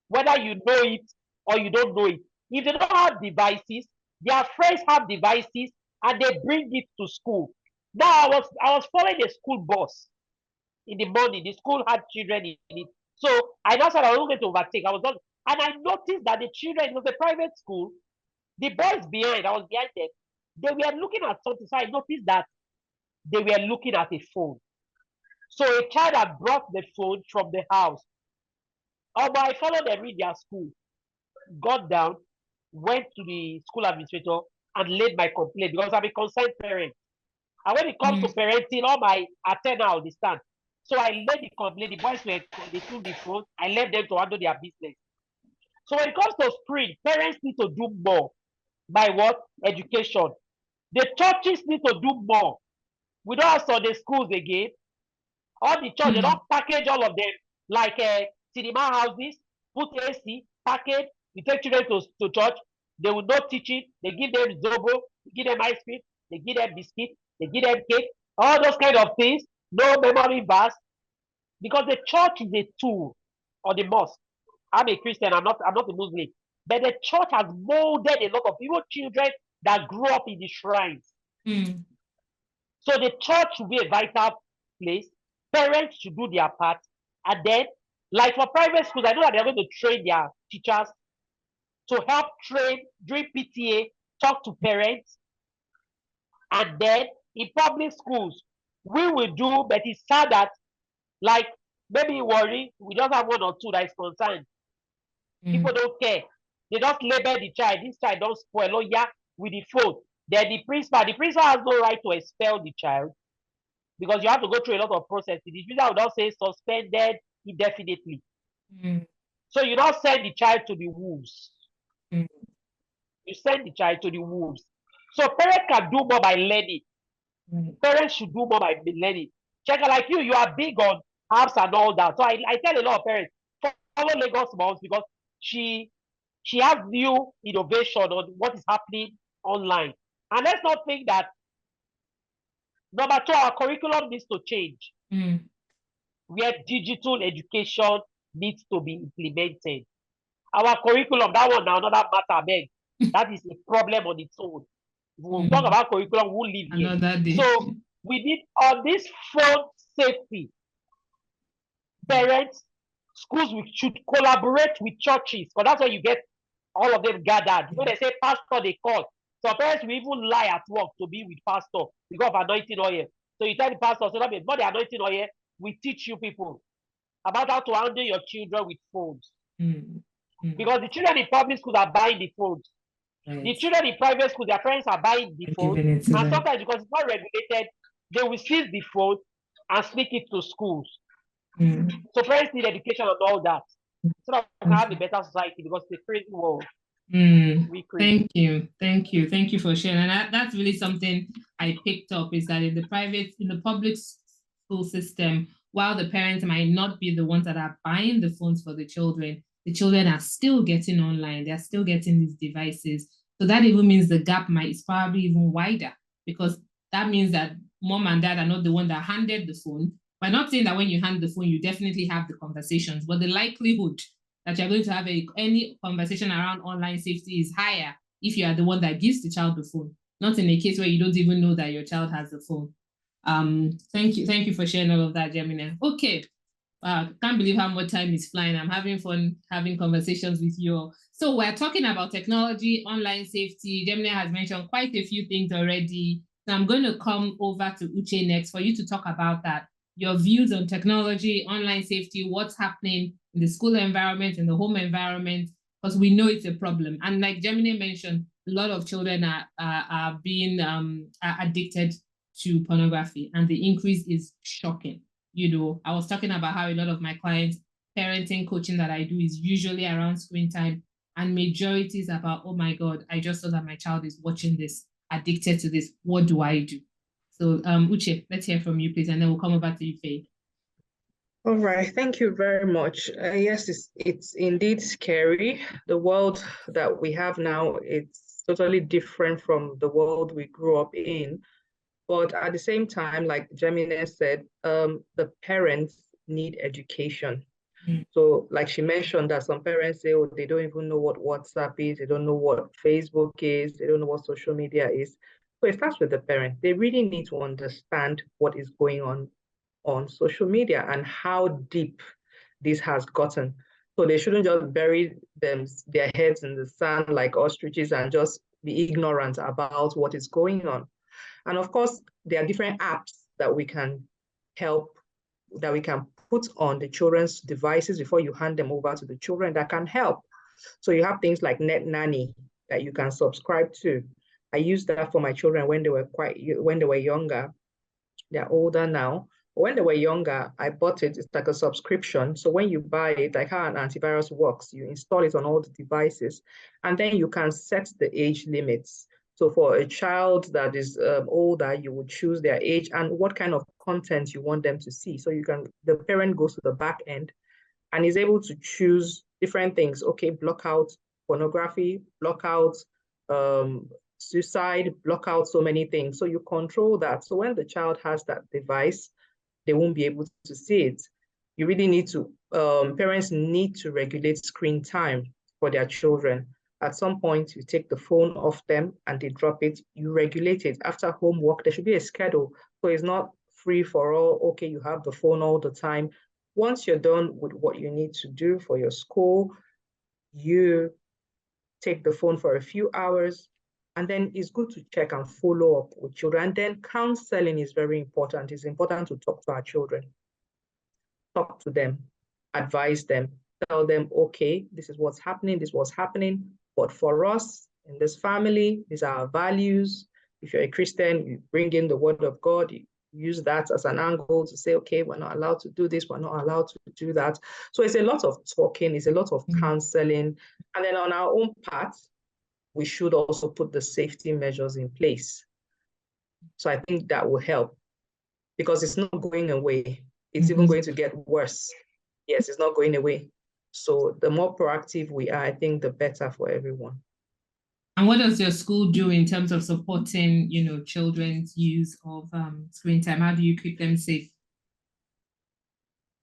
Whether you know it or you don't know it. If they don't have devices, their friends have devices and they bring it to school. Now I was following a school bus in the morning. The school had children in it. So I now said I was going to overtake. And I noticed that the children, it was a private school, the boys behind, I was behind them, they were looking at something. So I noticed that they were looking at a phone. So a child had brought the phone from the house. But I followed them in their school, got down, went to the school administrator and laid my complaint because I'm a concerned parent. And when it comes to parenting, all my antenna understand. So I laid the complaint. The boys they took the phone. I left them to handle their business. So when it comes to screen, parents need to do more by what? Education. The churches need to do more. We don't have Sunday schools again. All the church, they don't package all of them like cinema houses, put AC, package. You take children to church, they will not teach it. They give them zobo, they give them ice cream, they give them biscuit, they give them cake, all those kind of things. No memory verse, because the church is a tool, or the mosque. I'm a Christian, I'm not a Muslim, but the church has molded a lot of people, children that grew up in the shrines. So the church should be a vital place. Parents should do their part, and then, like for private schools, I know that they're going to train their teachers to help train during PTA, talk to parents, and then in public schools, we will do, but it's sad that, like, maybe worry, we just have one or two that is concerned. People don't care. They just label the child. This child don't spoil. Oh, yeah, with the phone. Then the principal has no right to expel the child because you have to go through a lot of processes. The principal will not say suspended indefinitely. So you don't send the child to the wolves. You send the child to the wolves. So parents can do more by learning. Parents should do more by learning. Check, like you are big on apps and all that. So I tell a lot of parents, follow Lagos Moms because she has new innovation on what is happening online. And let's not think that, number two, our curriculum needs to change. Where digital education needs to be implemented. Our curriculum, that one now another matter, beg. That is a problem on its own. We'll talk about curriculum, we'll leave here. So we need on this phone safety. Parents, schools should collaborate with churches, because that's where you get all of them gathered. When they say pastor, they call. So parents will even lie at work to be with pastor because of anointing oil. So you tell the pastor, so that means not the anointing oil, we teach you people about how to handle your children with phones. Because the children in public schools are buying the phones. The children in private schools, their parents are buying the phone. And sometimes because it's not regulated, they will seize the phone and sneak it to schools. So parents need education on all that. So that we can have a better society, because it's a crazy world. Thank you for sharing. And that's really something I picked up, is that in the public school system, while the parents might not be the ones that are buying the phones for the children are still getting online, they're still getting these devices. So that even means the gap is probably even wider, because that means that mom and dad are not the one that handed the phone. We're not saying that when you hand the phone, you definitely have the conversations, but the likelihood that you're going to have any conversation around online safety is higher if you are the one that gives the child the phone, not in a case where you don't even know that your child has the phone. Thank you for sharing all of that, Gemina. Okay. Can't believe how much time is flying. I'm having fun having conversations with you all. So we're talking about technology, online safety. Gemina has mentioned quite a few things already. So I'm going to come over to Uche next for you to talk about that. Your views on technology, online safety, what's happening in the school environment, in the home environment, because we know it's a problem. And like Gemina mentioned, a lot of children are being addicted to pornography, and the increase is shocking. You know, I was talking about how a lot of my clients' parenting coaching that I do is usually around screen time, and majority is about, oh my God, I just saw that my child is watching this, addicted to this. What do I do? So Uche, let's hear from you, please, and then we'll come over to you, Faye. All right, thank you very much. Yes, it's indeed scary. The world that we have now, it's totally different from the world we grew up in. But at the same time, like Gemina said, the parents need education. So like she mentioned that some parents say, oh, they don't even know what WhatsApp is, they don't know what Facebook is, they don't know what social media is. So it starts with the parent. They really need to understand what is going on social media and how deep this has gotten. So they shouldn't just bury their heads in the sand like ostriches and just be ignorant about what is going on. And of course, there are different apps that we can put on the children's devices before you hand them over to the children that can help. So you have things like Net Nanny that you can subscribe to. I used that for my children when they were younger. They're older now. When they were younger, I bought it. It's like a subscription. So when you buy it, like how an antivirus works, you install it on all the devices, and then you can set the age limits. So for a child that is older, you would choose their age and what kind of content you want them to see. So the parent goes to the back end and is able to choose different things. Okay, block out pornography, block out suicide, block out so many things. So you control that. So when the child has that device, they won't be able to see it. You really need to, parents need to regulate screen time for their children. At some point, you take the phone off them and they drop it, you regulate it. After homework, there should be a schedule. So it's not free for all, okay, you have the phone all the time. Once you're done with what you need to do for your school, you take the phone for a few hours, and then it's good to check and follow up with children. And then counseling is very important. It's important to talk to our children. Talk to them, advise them, tell them, okay, this is what's happening, this was happening. But for us in this family, these are our values. If you're a Christian, you bring in the word of God, you use that as an angle to say, okay, we're not allowed to do this, we're not allowed to do that. So it's a lot of talking, it's a lot of counseling. And then on our own part, we should also put the safety measures in place. So I think that will help because it's not going away. It's even going to get worse. Yes, it's not going away. So the more proactive we are, I think the better for everyone. And what does your school do in terms of supporting, children's use of screen time? How do you keep them safe?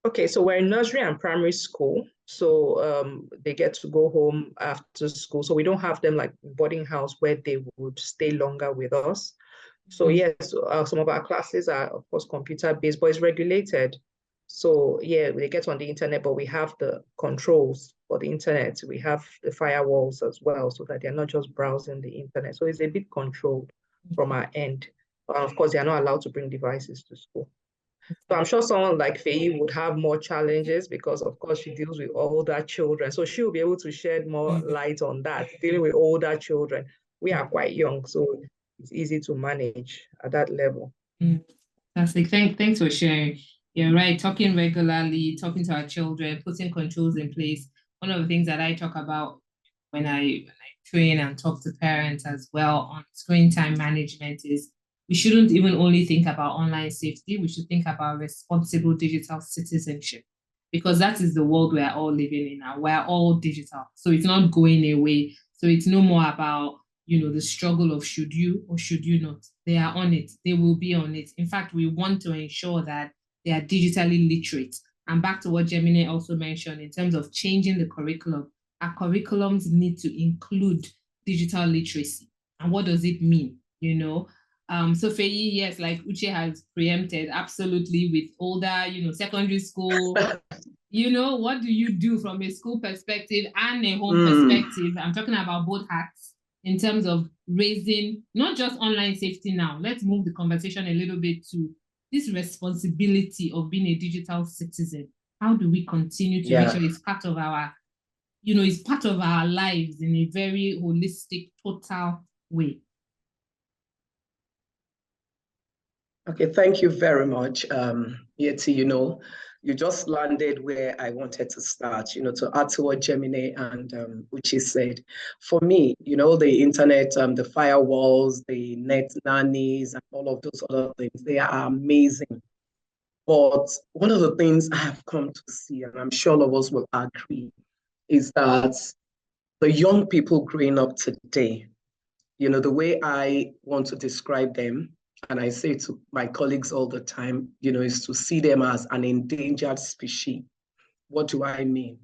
Okay, so we're in nursery and primary school. So they get to go home after school. So we don't have them like boarding house where they would stay longer with us. So yes, some of our classes are, of course, computer-based, but it's regulated. So yeah, they get on the internet, but we have the controls for the internet. We have the firewalls as well, so that they're not just browsing the internet. So it's a bit controlled from our end. And of course, they're not allowed to bring devices to school. So I'm sure someone like Faye would have more challenges because, of course, she deals with older children. So she'll be able to shed more light on that, dealing with older children. We are quite young, so it's easy to manage at that level. Fantastic. Thanks for sharing. You're right. Talking regularly, talking to our children, putting controls in place. One of the things that I talk about when I train and talk to parents as well on screen time management is we shouldn't even only think about online safety. We should think about responsible digital citizenship, because that is the world we're all living in now. We're all digital. So it's not going away. So it's no more about, the struggle of should you or should you not. They are on it. They will be on it. In fact, we want to ensure that they are digitally literate And back to what Gemini also mentioned in terms of changing the curriculum, our curriculums need to include digital literacy. And what does it mean? You know, so Feyi, yes, like Uche has preempted, absolutely, with older, secondary school. What do you do from a school perspective and a home perspective? I'm talking about both hats in terms of raising not just online safety now. Let's move the conversation a little bit to this responsibility of being a digital citizen. How do we continue to make sure it's part of our, it's part of our lives in a very holistic, total way? Okay, thank you very much, Yeti. You just landed where I wanted to start, to add to what Gemini and Uchi said. For me, the internet, the firewalls, the net nannies, and all of those other things, they are amazing. But one of the things I have come to see, and I'm sure all of us will agree, is that the young people growing up today, the way I want to describe them, and I say to my colleagues all the time, is to see them as an endangered species. What do I mean?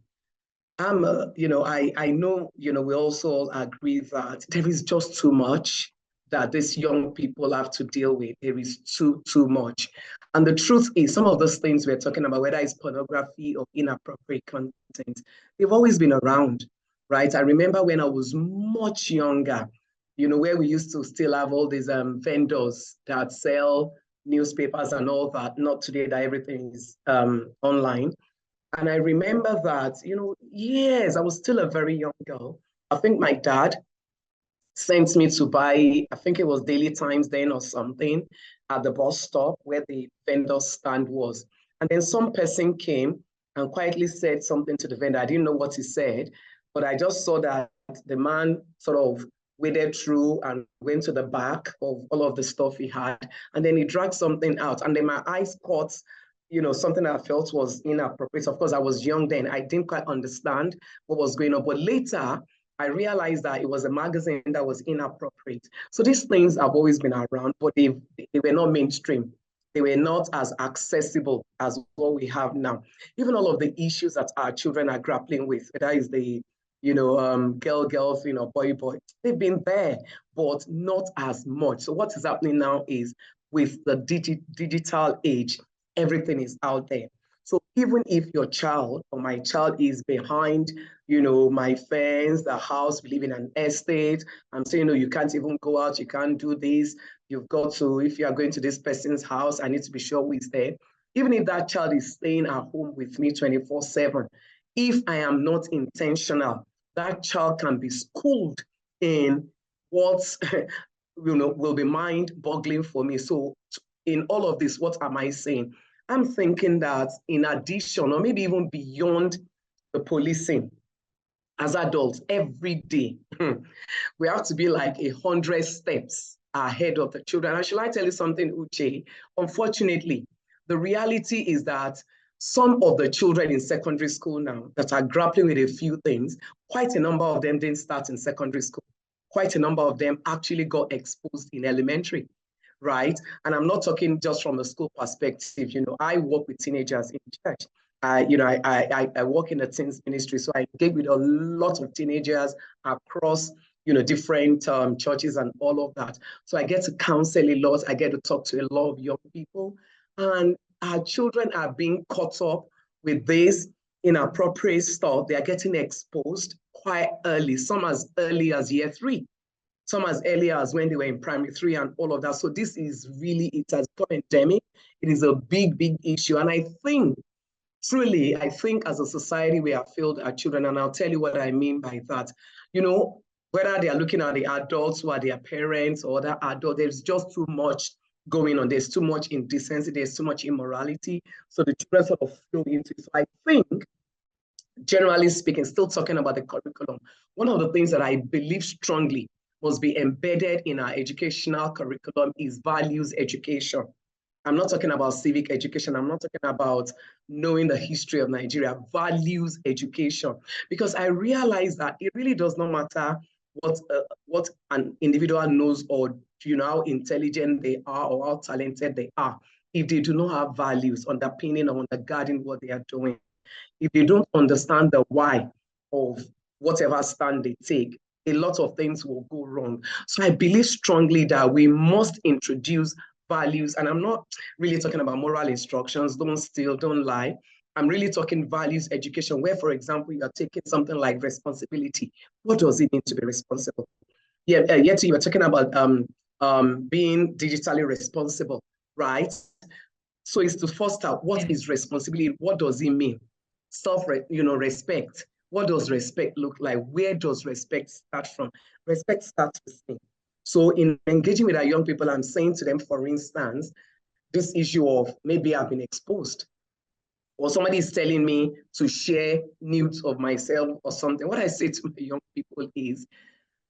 I know, we also agree that there is just too much that these young people have to deal with. There is too much. And the truth is, some of those things we're talking about, whether it's pornography or inappropriate content, they've always been around, right? I remember when I was much younger, where we used to still have all these vendors that sell newspapers and all that, not today that everything is online. And I remember that, yes, I was still a very young girl. I think my dad sent me to buy, I think it was Daily Times then or something, at the bus stop where the vendor stand was. And then some person came and quietly said something to the vendor. I didn't know what he said, but I just saw that the man sort of waded through and went to the back of all of the stuff he had. And then he dragged something out. And then my eyes caught something I felt was inappropriate. Of course, I was young then. I didn't quite understand what was going on. But later, I realized that it was a magazine that was inappropriate. So these things have always been around, but they were not mainstream. They were not as accessible as what we have now. Even all of the issues that our children are grappling with, whether it's the girls, boy, they've been there, but not as much. So what is happening now is with the digital age, everything is out there. So even if your child or my child is behind, my fence, the house, we live in an estate, I'm saying, you can't even go out, you can't do this. You've got to, if you are going to this person's house, I need to be sure who is there. Even if that child is staying at home with me 24/7, if I am not intentional, that child can be schooled in what will be mind-boggling for me. So in all of this, what am I saying? I'm thinking that in addition, or maybe even beyond the policing, as adults, every day, we have to be like 100 steps ahead of the children. And shall I tell you something, Uche? Unfortunately, the reality is that some of the children in secondary school now that are grappling with a few things, quite a number of them didn't start in secondary school. Quite a number of them actually got exposed in elementary. Right? And I'm not talking just from a school perspective. I work with teenagers in church. I work in the teens ministry, so I engage with a lot of teenagers across, different churches and all of that. So I get to counsel a lot. I get to talk to a lot of young people, and our children are being caught up with this inappropriate stuff. They are getting exposed quite early, some as early as year 3. Some as early as when they were in primary 3 and all of that. So this is really, it has become endemic. It is a big, big issue. And I think, truly, as a society, we have failed our children. And I'll tell you what I mean by that. Whether they are looking at the adults who are their parents or other adults, there's just too much going on. There's too much indecency. There's too much immorality. So the children sort of flow into it. So I think, generally speaking, still talking about the curriculum, one of the things that I believe strongly must be embedded in our educational curriculum is values education. I'm not talking about civic education. I'm not talking about knowing the history of Nigeria, values education. Because I realize that it really does not matter what an individual knows or how intelligent they are or how talented they are. if they do not have values underpinning or undergirding what they are doing. If they don't understand the why of whatever stand they take, a lot of things will go wrong. So I believe strongly that we must introduce values, and I'm not really talking about moral instructions, don't steal, don't lie. I'm really talking values education, where, for example, you are taking something like responsibility. What does it mean to be responsible? Yeah, yet you were talking about being digitally responsible, right? So it's to foster what is responsibility, what does it mean? Respect. What does respect look like? Where does respect start from? Respect starts with me. So in engaging with our young people, I'm saying to them, for instance, this issue of maybe I've been exposed, or somebody is telling me to share nudes of myself or something. What I say to my young people is,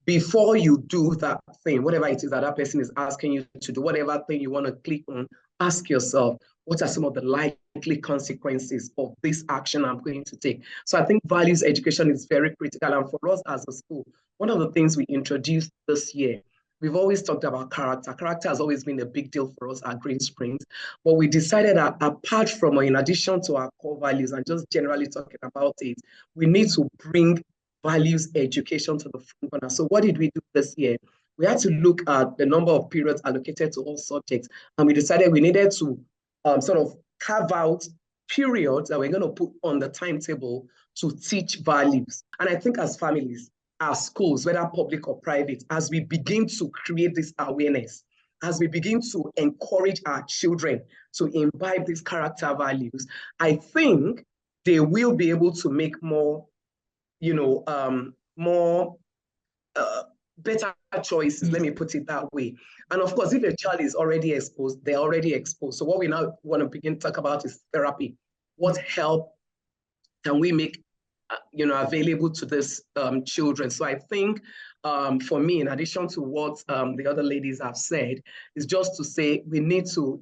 before you do that thing, whatever it is that that person is asking you to do, whatever thing you want to click on, ask yourself, what are some of the likely consequences of this action I'm going to take? So I think values education is very critical. And for us as a school, one of the things we introduced this year, we've always talked about character. Character has always been a big deal for us at Green Springs. But we decided that apart from or in addition to our core values and just generally talking about it, we need to bring values education to the front corner. So what did we do this year? We had to look at the number of periods allocated to all subjects, and we decided we needed to sort of carve out periods that we're going to put on the timetable to teach values. And I think as families, as schools, whether public or private, as we begin to create this awareness, as we begin to encourage our children to imbibe these character values, I think they will be able to make more better choices, let me put it that way. And of course, if a child is already exposed, they're already exposed. So what we now want to begin to talk about is therapy. What help can we make available to these children? So I think for me, in addition to what the other ladies have said, is just to say we need to,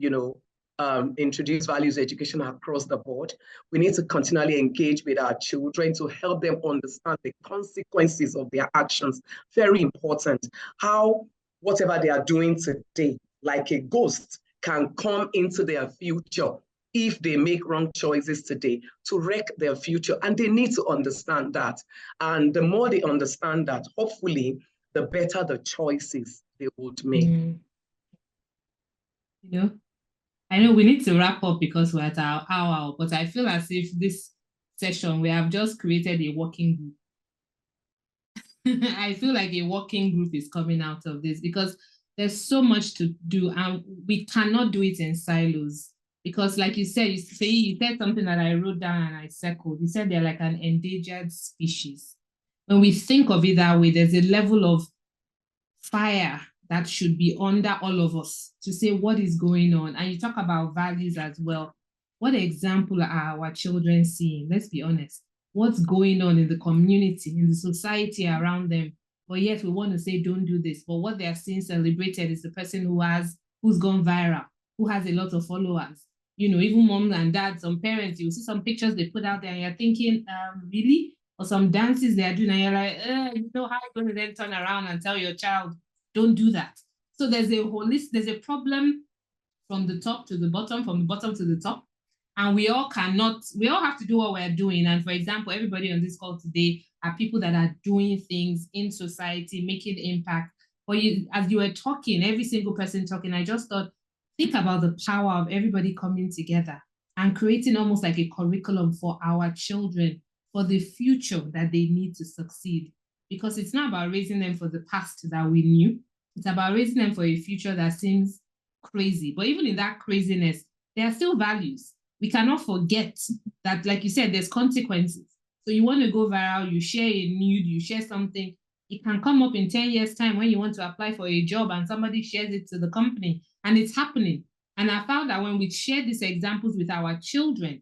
introduce values education across the board. We need to continually engage with our children to help them understand the consequences of their actions. Very important. How whatever they are doing today, like a ghost, can come into their future if they make wrong choices today to wreck their future. And they need to understand that. And the more they understand that, hopefully, the better the choices they would make. I know we need to wrap up because we're at our hour, but I feel as if this session, we have just created a working group. I feel like a working group is coming out of this because there's so much to do and we cannot do it in silos. Because like you said something that I wrote down and I circled. You said they're like an endangered species. When we think of it that way, there's a level of fire that should be under all of us to say what is going on. And you talk about values as well. What example are our children seeing? Let's be honest. What's going on in the community, in the society around them? But yet we want to say, don't do this. But what they are seeing celebrated is the person who's gone viral, who has a lot of followers. Even moms and dads, some parents, you see some pictures they put out there and you're thinking, really? Or some dances they are doing and you're like, how are you going to then turn around and tell your child, don't do that? So there's a problem from the top to the bottom, from the bottom to the top. And we all have to do what we're doing. And for example, everybody on this call today are people that are doing things in society, making impact. But as you were talking, every single person talking, I just thought, think about the power of everybody coming together and creating almost like a curriculum for our children for the future that they need to succeed. Because it's not about raising them for the past that we knew. It's about raising them for a future that seems crazy. But even in that craziness, there are still values. We cannot forget that, like you said, there's consequences. So you want to go viral, you share a nude, you share something. It can come up in 10 years' time when you want to apply for a job and somebody shares it to the company. And it's happening. And I found that when we share these examples with our children,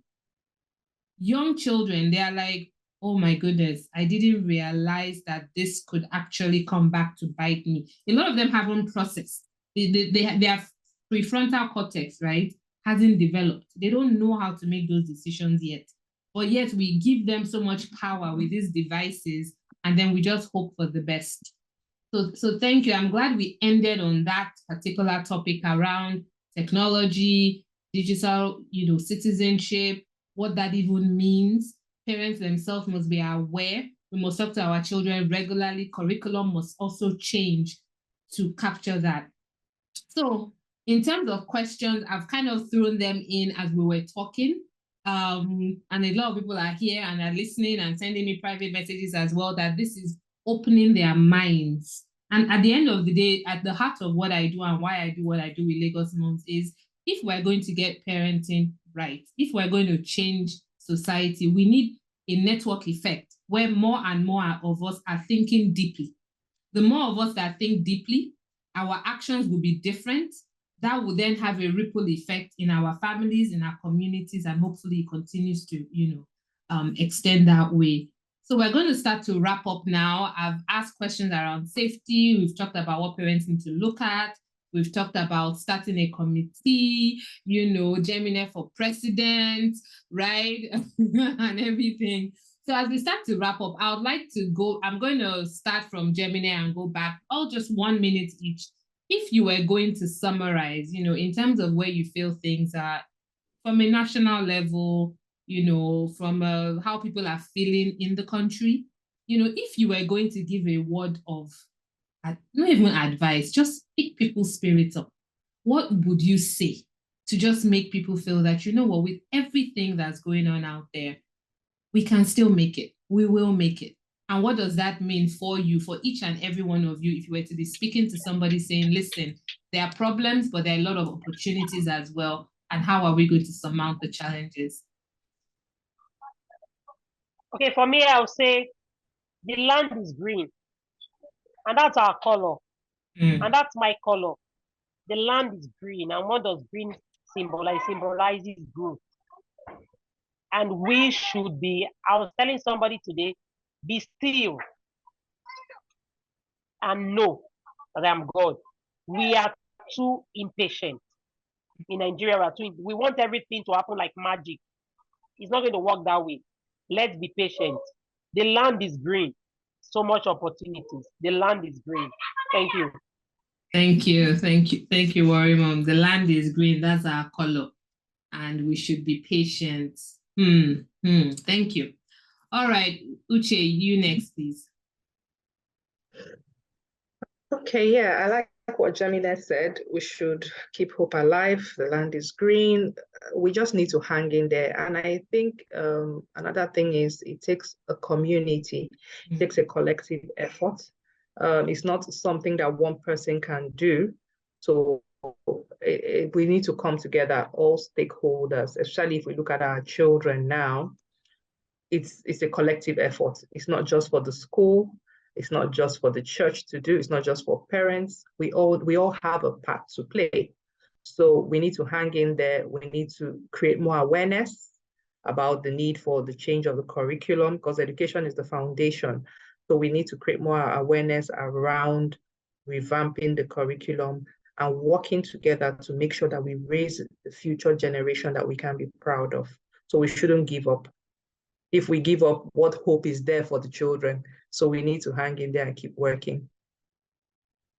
young children, they are like, oh my goodness, I didn't realize that this could actually come back to bite me. A lot of them haven't processed. Their prefrontal cortex, right, hasn't developed. They don't know how to make those decisions yet. But yet we give them so much power with these devices and then we just hope for the best. So thank you. I'm glad we ended on that particular topic around technology, digital, citizenship, what that even means. Parents themselves must be aware. We must talk to our children regularly. Curriculum must also change to capture that. So in terms of questions, I've kind of thrown them in as we were talking. And a lot of people are here and are listening and sending me private messages as well, that this is opening their minds. And at the end of the day, at the heart of what I do and why I do what I do with Lagos Moms is, if we're going to get parenting right, if we're going to change society, we need a network effect where more and more of us are thinking deeply. The more of us that think deeply, our actions will be different. That will then have a ripple effect in our families, in our communities, and hopefully it continues to, extend that way. So we're going to start to wrap up now. I've asked questions around safety. We've talked about what parents need to look at. We've talked about starting a committee, Gemini for president, right? And everything. So as we start to wrap up, I would like to go, I'm going to start from Gemini and go back, all just 1 minute each. If you were going to summarize, in terms of where you feel things are from a national level, from how people are feeling in the country, if you were going to give a word of, not even advice, just pick people's spirits up, what would you say to just make people feel that, with everything that's going on out there, we can still make it. We will make it. And what does that mean for you, for each and every one of you, if you were to be speaking to somebody saying, listen, there are problems, but there are a lot of opportunities as well. And how are we going to surmount the challenges? Okay, for me, I'll say the land is green. And that's our color. And that's my color. The land is green. And what does green symbolize? It symbolizes growth. And we should be, I was telling somebody today, be still and know that I'm God. We are too impatient. In Nigeria, we want everything to happen like magic. It's not going to work that way. Let's be patient. The land is green. So much opportunities. The land is green. Thank you. Thank you. Thank you. Thank you, Worry Mom. The land is green. That's our color. And we should be patient. Thank you. All right, Uche, you next, please. Okay, yeah, I like what Jamila said. We should keep hope alive. The land is green. We just need to hang in there. And I think another thing is it takes a community, it takes a collective effort. It's not something that one person can do. So we need to come together, all stakeholders, especially if we look at our children now. It's a collective effort. It's not just for the school. It's not just for the church to do. It's not just for parents. We all have a part to play. So we need to hang in there. We need to create more awareness about the need for the change of the curriculum, because education is the foundation. So we need to create more awareness around revamping the curriculum and working together to make sure that we raise the future generation that we can be proud of. So we shouldn't give up. If we give up, what hope is there for the children? So we need to hang in there and keep working.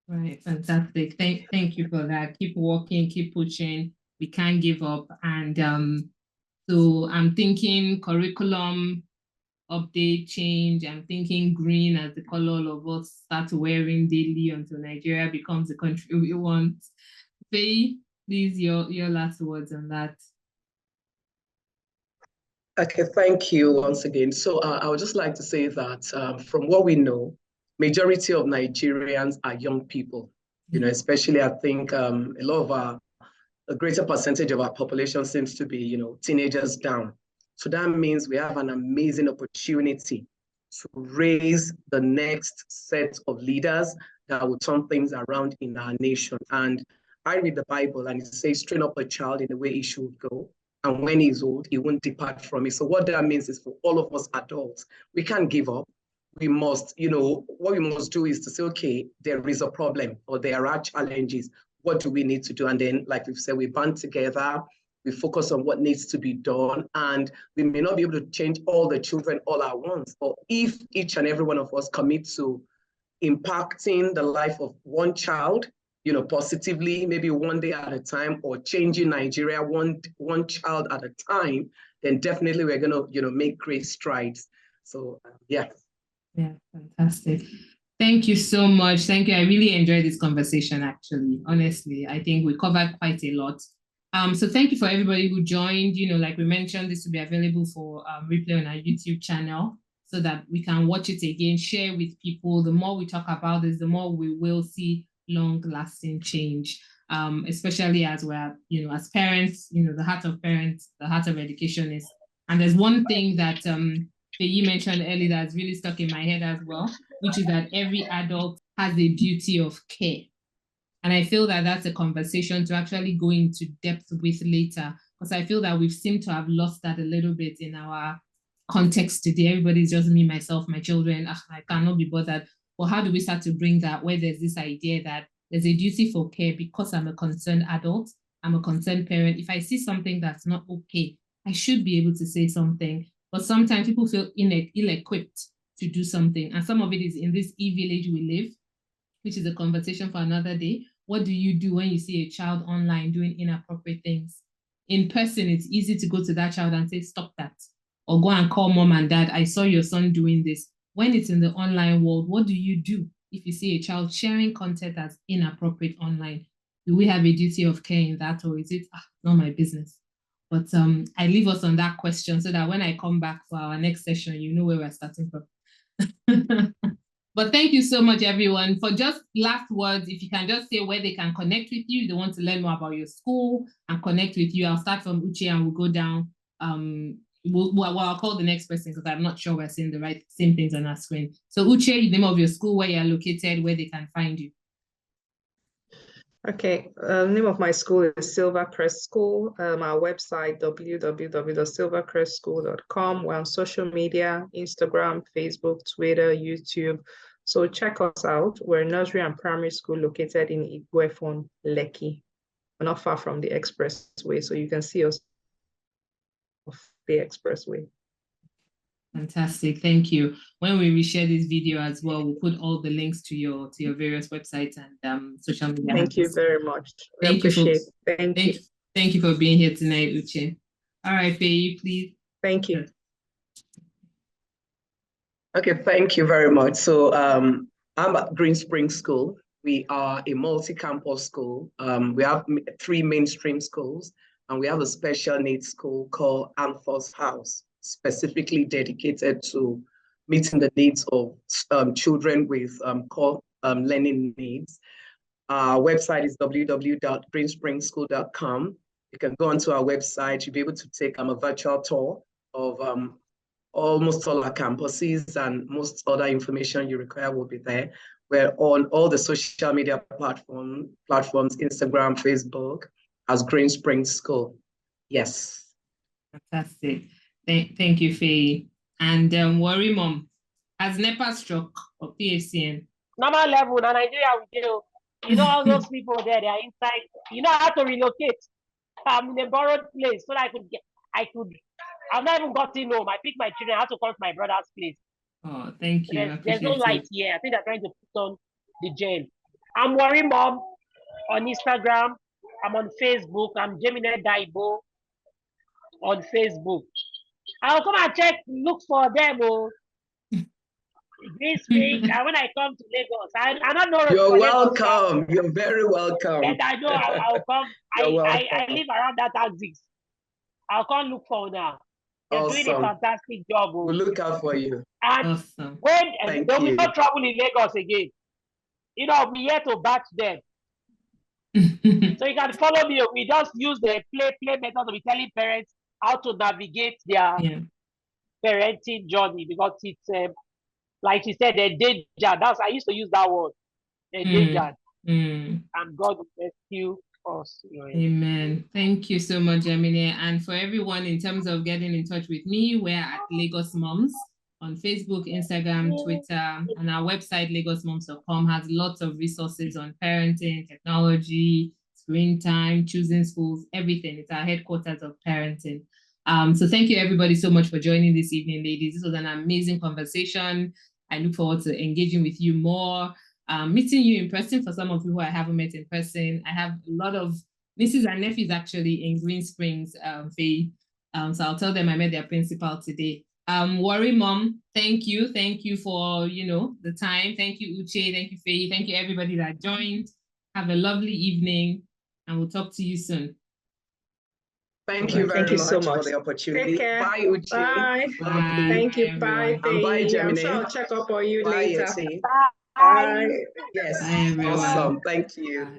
Right, fantastic. Thank you for that. Keep working, keep pushing. We can't give up. And so I'm thinking curriculum update, change. I'm thinking green as the color all of us start wearing daily until Nigeria becomes the country we want. Faye, please, your last words on that. Okay, thank you once again. So I would just like to say that from what we know, majority of Nigerians are young people, especially I think a lot of a greater percentage of our population seems to be, teenagers down. So that means we have an amazing opportunity to raise the next set of leaders that will turn things around in our nation. And I read the Bible and it says, train up a child in the way he should go. And when he's old, he won't depart from it. So what that means is for all of us adults, we can't give up. We must, what we must do is to say, okay, there is a problem or there are challenges. What do we need to do? And then, like we've said, we band together, we focus on what needs to be done. And we may not be able to change all the children all at once, but if each and every one of us commit to impacting the life of one child, positively, maybe one day at a time, or changing Nigeria one child at a time, then definitely we're going to, make great strides. So, yeah. Yeah, fantastic. Thank you so much. Thank you. I really enjoyed this conversation, actually. Honestly, I think we covered quite a lot. So thank you for everybody who joined. Like we mentioned, this will be available for replay on our YouTube channel so that we can watch it again, share with people. The more we talk about this, the more we will see long-lasting change, especially as we're, as parents, the heart of parents, the heart of education is. And there's one thing that you mentioned earlier that's really stuck in my head as well, which is that every adult has a duty of care. And I feel that that's a conversation to actually go into depth with later, because I feel that we've seemed to have lost that a little bit in our context today. Everybody's just me, myself, my children. I cannot be bothered. But how do we start to bring that where there's this idea that there's a duty for care because I'm a concerned adult, I'm a concerned parent. If I see something that's not okay, I should be able to say something. But sometimes people feel ill-equipped to do something. And some of it is in this e-village we live, which is a conversation for another day. What do you do when you see a child online doing inappropriate things? In person, it's easy to go to that child and say, stop that. Or go and call mom and dad, I saw your son doing this. When it's in the online world, what do you do if you see a child sharing content that's inappropriate online? Do we have a duty of care in that, or is it not my business? But I leave us on that question so that when I come back for our next session, you know where we're starting from. But thank you so much, everyone. For just last words, if you can just say where they can connect with you, they want to learn more about your school and connect with you. I'll start from Uche and we'll go down. I'll call the next person because I'm not sure we're seeing the same things on our screen. So Uche, the name of your school, where you're located, where they can find you. Okay, the name of my school is Silvercrest School. Our website, www.silvercrestschool.com. We're on social media, Instagram, Facebook, Twitter, YouTube. So check us out. We're a nursery and primary school located in Igwefon, Lekki. We're not far from the expressway, so you can see us off the expressway. Fantastic, thank you. When we reshare this video as well, we'll put all the links to your various websites and social media. Thank you very much. Thank you. Thank you for being here tonight, Uche. All right, Faye, please. Thank you. Okay, thank you very much. So I'm at Green Spring School. We are a multi-campus school. We have 3 mainstream schools, and we have a special needs school called Anthos House, specifically dedicated to meeting the needs of children with core learning needs. Our website is www.greenspringschool.com. You can go onto our website. You'll be able to take a virtual tour of almost all our campuses, and most other information you require will be there. We're on all the social media platforms, Instagram, Facebook, as Green Spring School. Yes. Fantastic. Thank you, Faye. And Worry Mom, has NEPA struck or PACN? Normal level, in Nigeria, we do. You know, all those people there, they are inside. You know, I had to relocate. I'm in a borrowed place so that I've not even gotten home. I picked my children. I had to come to my brother's place. Oh, thank you. There's no light here. I think they're trying to put on the gem. I'm Worry Mom on Instagram. I'm on Facebook. I'm Gemini Daibo on Facebook. I'll come and look for them. This week, and when I come to Lagos, I don't know. You're welcome. You're very welcome. Yes, I know. I'll come. I live around that axis. I'll come look for now. They're doing a fantastic job. We'll look out for you. And when they will not travel in Lagos again, you know, I'll be here to batch them. So you can follow me. We just use the play method to be telling parents how to navigate their parenting journey, because it's like she said, they're danger. I used to use that word. They're danger. And God will rescue us. Amen. Thank you so much, Gemini. And for everyone, in terms of getting in touch with me, we're at Lagos Moms on Facebook, Instagram, Twitter, and our website, lagosmoms.com, has lots of resources on parenting, technology, screen time, choosing schools, everything. It's our headquarters of parenting. So thank you everybody so much for joining this evening, ladies. This was an amazing conversation. I look forward to engaging with you more. meeting you in person. For some of you who I haven't met in person, I have a lot of nieces and nephews actually in Green Springs, Faye. So I'll tell them I met their principal today. Worry Mom, thank you for the time. Thank you Uche, thank you Faye, thank you everybody that joined. Have a lovely evening, and we'll talk to you soon. Thank you very so much for the opportunity. Take care. Bye, Uche. Bye. Bye. Thank you. Everyone. Bye, And bye, Faye. I'm Gemini. sure I'll check up on you Bye, later. Yeti. Bye. Yes. Bye, everyone. Awesome. Thank you. Bye.